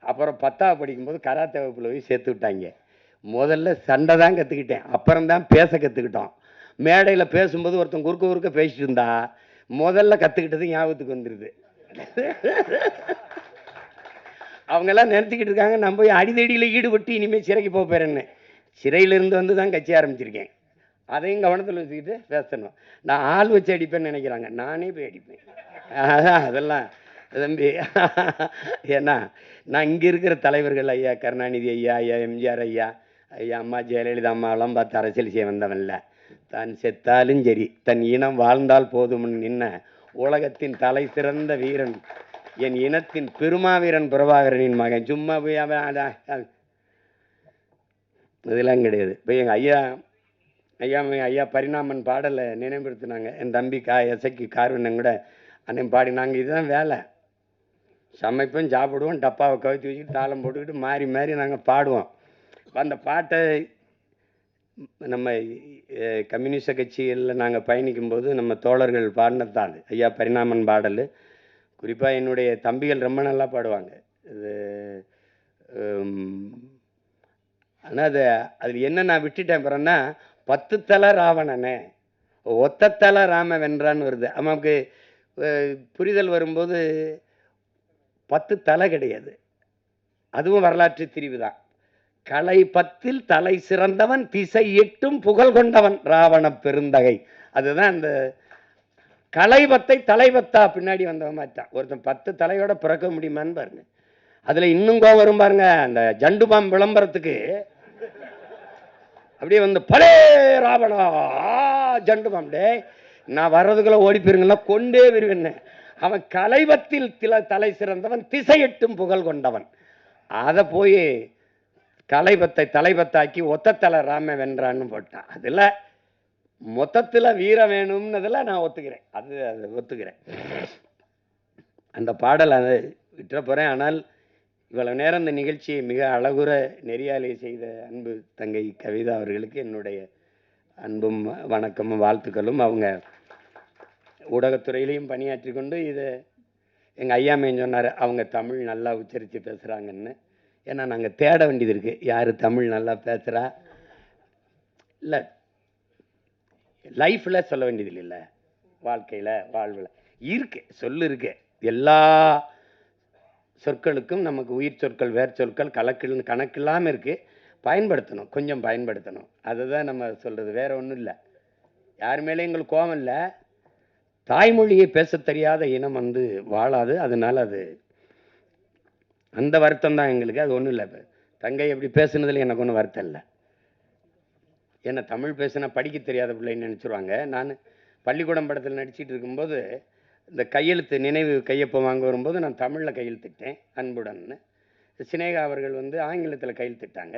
அப்புறம் 10ஆவது படிக்கும்போது கராத்தே வகுப்பில் போய் சேர்த்து விட்டாங்க. முதல்ல சண்டை தான் கற்றுக்கிட்டேன், அப்புறம் தான் பேச கற்றுக்கிட்டோம். மேடையில் பேசும்போது ஒருத்தன் குறுக்க பேசிட்டு இருந்தா முதல்ல கற்றுக்கிட்டது ஞாபகத்துக்கு வந்துடுது. அவங்கெல்லாம் நினைச்சுக்கிட்டு இருக்காங்க நான் போய் அடிதடியில் ஈடுபட்டு இனிமேல் சிறைக்கு போகிறேன்னு. சிறையிலிருந்து தான் கட்சி ஆரம்பிச்சிருக்கேன். அதையும் கவனத்தில் வச்சுக்கிட்டு பேசணும். நான் ஆள் வச்சு அடிப்பேன்னு நினைக்கிறாங்க, நானே போய் அடிப்பேன். அதெல்லாம் தம்பி, ஏன்னா நான் இங்கே இருக்கிற தலைவர்கள் ஐயா கருணாநிதி ஐயா, ஐயா எம்ஜிஆர் ஐயா, ஐயா அம்மா ஜெயலலிதா அம்மாவெல்லாம் பார்த்து அரசியல் செய்ய வந்தவன்ல. தான் செத்தாலும் சரி தன் இனம் வாழ்ந்தால் போதும்னு நின்ன உலகத்தின் தலை சிறந்த வீரன், என் இனத்தின் பெருமாவீரன் பிரபாகரனின் மகன். சும்மா போய் இதெல்லாம் கிடையாது. இப்போ எங்கள் ஐயா பரிணாமன் பாடலை நினைவுபடுத்தினாங்க. என் தம்பி எசைக்கு கார்வண்ணன் கூட அன்னையும் பாடி. நாங்கள் இதுதான் வேலை, சமைப்போம், சாப்பிடுவோம், டப்பாவை கவித்து வச்சுக்கிட்டு தாளம் போட்டுக்கிட்டு மாறி மாறி நாங்கள் பாடுவோம். அந்த பாட்டை நம்ம கம்யூனிஸ்ட கட்சிகளில் நாங்கள் பயணிக்கும்போது நம்ம தோழர்கள் பாடினதான் அது ஐயா பரிணாமன் பாடல். குறிப்பாக என்னுடைய தம்பிகள் ரொம்ப நல்லா பாடுவாங்க இது. ஆனால் அதில் என்ன நான் விட்டுட்டேன் பிறன்னா, 10 தலை ராவணனே ஒத்த தலை ராம வென்றான்னு வருது. நமக்கு புரிதல் வரும்போது 10 தலை கிடையாது, அதுவும் வரலாற்று திரிவு தான். கலை 10ல் தலை சிறந்தவன், திசை 8ம் புகழ் கொண்டவன் ராவண பெருந்தகை. அதுதான் அந்த கலை 10ஐ தலை 10ஆ பின்னாடி வந்தவன் மாட்டான். ஒருத்தன் 10 தலையோட பிறக்க முடியுமான்னு பாருங்க. அதுல இன்னும் கோவம் வரும் பாருங்க. அந்த ஜண்டுபாம் விளம்பரத்துக்கு அப்படியே வந்து பலே ராவணா ஜண்டுபாம், டே நான் வர்றதுக்குள்ள ஓடி போயிருங்களா, கொண்டே வருவேன். அவன் கலைவத்தில் தலை சிறந்தவன், திசை 8ம் புகழ் கொண்டவன். அதை போய் கலைபத்தை தலைபத்தாக்கி ஒத்த தலை ராம வென்றான்னு போட்டான். அதுல மொத்தத்துல வீர வேணும்னதுல நான் ஒத்துக்கிறேன், அது ஒத்துக்கிறேன். அந்த பாடல் அதை விட்டுற போறேன். ஆனால் இவ்வளவு நேரம் இந்த நிகழ்ச்சியை மிக அழகுற நெறியாலை செய்த அன்பு தங்கை கவிதா அவர்களுக்கு என்னுடைய அன்பும் வணக்கமும் வாழ்த்துக்களும். அவங்க ஊடகத்துறையிலையும் பணியாற்றி கொண்டு இதை எங்கள் ஐயாமையும் சொன்னார், அவங்க தமிழ் நல்லா உச்சரித்து பேசுகிறாங்கன்னு. ஏன்னா நாங்கள் தேட வேண்டியது இருக்குது, யார் தமிழ் நல்லா பேசுகிறா. இல்லை லைஃப்பில் சொல்ல வேண்டியது இல்லை, வாழ்க்கையில் வாழ்வில் இருக்கு சொல்லு இருக்கு. எல்லா சொற்களுக்கும் நமக்கு உயிர் சொற்கள் வேர் சொற்கள் கணக்கில்லாமல் இருக்குது. பயன்படுத்தணும், கொஞ்சம் பயன்படுத்தணும். அதுதான் நம்ம சொல்கிறது, வேற ஒன்றும் இல்லை. யார் மேலே எங்களுக்கு கோபம் இல்லை. தாய்மொழியை பேச தெரியாத இனம் வந்து வாழாது. அதனால அது அந்த வருத்தம் தான் எங்களுக்கு, அது ஒன்றும் இல்லை. இப்போ தங்கை எப்படி பேசுனதில் எனக்கு ஒன்றும் வருத்தம் இல்லை. ஏன்னா தமிழ் பேசுனா படிக்க தெரியாத பிள்ளைன்னு நினச்சிருவாங்க. நான் பள்ளிக்கூடம் படத்தில் நடிச்சிட்டு இருக்கும்போது இந்த கையெழுத்து நினைவு கையொப்பம் வாங்க வரும்போது நான் தமிழில் கையெழுத்திட்டேன் அன்புடன்னு. சினேகா அவர்கள் வந்து ஆங்கிலத்தில் கையெழுத்திட்டாங்க.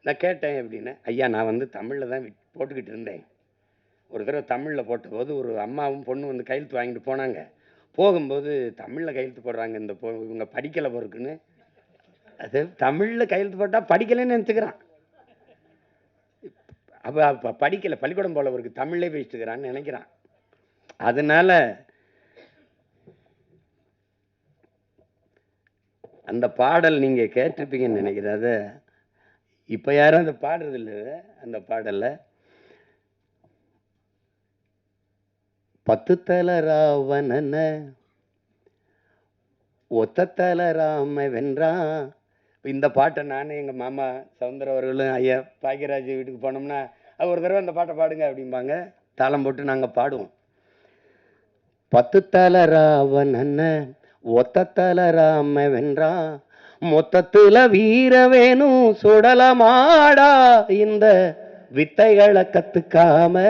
நான் கேட்டேன் எப்படின்னு, ஐயா நான் வந்து தமிழில் தான் போட்டுக்கிட்டு இருந்தேன். ஒரு தடவை தமிழில் போட்டபோது ஒரு அம்மாவும் பொண்ணு வந்து கையெழுத்து வாங்கிட்டு போனாங்க. போகும்போது தமிழில் கையெழுத்து போடுறாங்க, இந்த இவங்க படிக்கலை பொறுக்குன்னு. அது தமிழில் கையெழுத்து போட்டால் படிக்கலைன்னு நினச்சிக்கிறான். அப்போ படிக்கலை, பள்ளிக்கூடம் போல இருக்கு, தமிழ்லே பேசிட்டுக்கிறான்னு நினைக்கிறான். அதனால அந்த பாடல் நீங்கள் கேட்டிருப்பீங்கன்னு நினைக்கிறேன். அதை இப்போ யாரும் அந்த பாடுறது இல்லை. அந்த பாடலில் 10 தலை ராவணன ஒத்த தலை ராம வென்றான். இந்த பாட்டை நானும் எங்கள் மாமா சவுந்தர அவர்களும் ஐயா பாக்கியராஜ் வீட்டுக்கு போனோம்னா அது ஒரு தடவை அந்த பாட்டை பாடுங்க அப்படிம்பாங்க. தாளம் போட்டு நாங்கள் பாடுவோம். 10 தலை ராவணன ஒத்த தலை ராம வென்றான், மொத்தத்துல வீர வேணும் சுடலமாடா. இந்த வித்தைகளை கத்துக்காம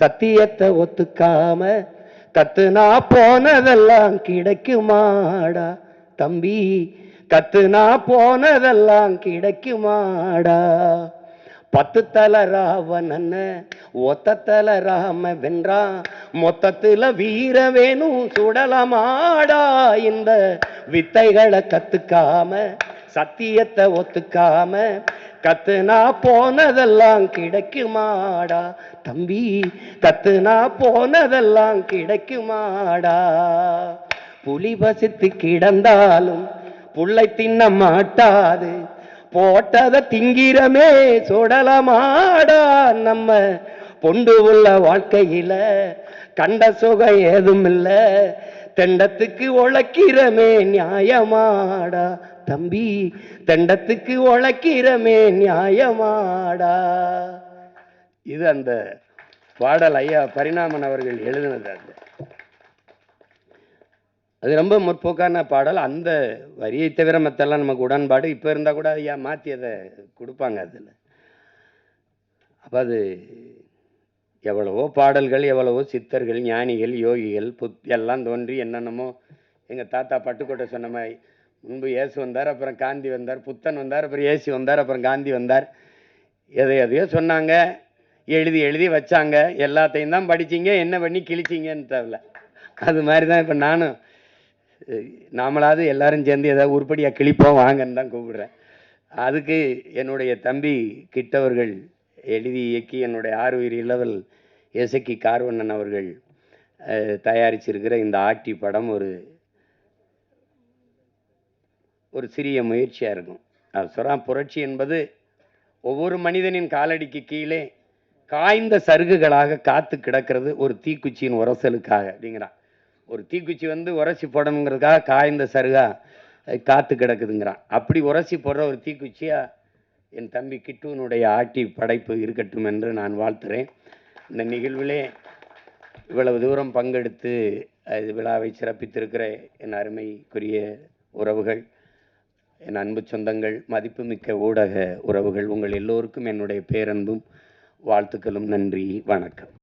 சத்தியத்தை ஒத்துக்காம கத்துனா போனதெல்லாம் கிடைக்குமாடா தம்பி, கத்துனா போனதெல்லாம் கிடைக்குமாடா. 10 தலை ராவணன ஒத்த தலை ராம வென்றான், மொத்தத்துல வீர வேணும் சுடலமாடா. இந்த வித்தைகளை கத்துக்காம சத்தியத்தை ஒத்துக்காம கத்துனா போனதெல்லாம் கிடைக்குமாடா தம்பி, கத்துனா போனதெல்லாம் கிடைக்குமாடா. புலி பசித்து கிடந்தாலும் புள்ளை தின்ன மாட்டாது, போட்டத திங்கிறமே சுடலமாடா. நம்ம பொண்டு உள்ள வாழ்க்கையில கண்ட சுகம் ஏதும் இல்ல, தெண்டத்துக்கு உழைக்கிறமே நியாயமாடா தம்பி, தெண்டத்துக்கு உழைக்கிறமே நியாயமாடா. இது அந்த பாடல் ஐயா பரிணாமன் அவர்கள் எழுதினது. அது ரொம்ப முற்போக்கான பாடல். அந்த வரியை தவிர மற்றெல்லாம் நமக்கு உடன்பாடு. இப்போ இருந்தால் கூட ஐயா மாற்றி அதை கொடுப்பாங்க அதில். அப்போ அது எவ்வளவோ பாடல்கள், எவ்வளவோ சித்தர்கள், ஞானிகள், யோகிகள் எல்லாம் தோன்றி என்னென்னமோ எங்கள் தாத்தா பட்டுக்கோட்டை சொன்ன மாதிரி முன்பு இயேசு வந்தார், அப்புறம் காந்தி வந்தார், புத்தன் வந்தார், அப்புறம் இயேசு வந்தார், அப்புறம் காந்தி வந்தார். எதையோ சொன்னாங்க, எழுதி எழுதி வச்சாங்க. எல்லாத்தையும் தான் படிச்சிங்க, என்ன பண்ணி கிழிச்சிங்கன்னு தெரியல. அது மாதிரி தான் இப்போ நானும் நாமளாவது எல்லாரும் சேர்ந்து ஏதாவது உருப்படியாக கிழிப்போம் வாங்கன்னு தான் கூப்பிடுறேன். அதுக்கு என்னுடைய தம்பி கிட்டவர்கள் எழுதி இயக்கி என்னுடைய ஆறுயிர் இளவல் எசக்கி கார்வண்ணன் அவர்கள் தயாரிச்சிருக்கிற இந்த ஆட்டி படம் ஒரு சிறிய முயற்சியாக இருக்கும். அது சொல்கிறான், புரட்சி என்பது ஒவ்வொரு மனிதனின் காலடிக்கு கீழே காய்ந்த சருகுகளாக காத்து கிடக்கிறது ஒரு தீக்குச்சியின் உரசலுக்காக அப்படிங்கிறான். ஒரு தீக்குச்சி வந்து உரசி போடணுங்கிறதுக்காக காய்ந்த சருகா காத்து கிடக்குதுங்கிறான். அப்படி உரசி போடுற ஒரு தீக்குச்சியா என் தம்பி கிட்டுவனுடைய ஆட்டி படைப்பு இருக்கட்டும் என்று நான் வாழ்த்துறேன். இந்த நிகழ்விலே இவ்வளவு தூரம் பங்கெடுத்து விழாவை சிறப்பித்திருக்கிற என் அருமைக்குரிய உறவுகள், என் அன்பு சொந்தங்கள், மதிப்புமிக்க ஊடக உறவுகள், உங்கள் எல்லோருக்கும் என்னுடைய பேரன்பும் வாழ்த்துக்களும். நன்றி, வணக்கம்.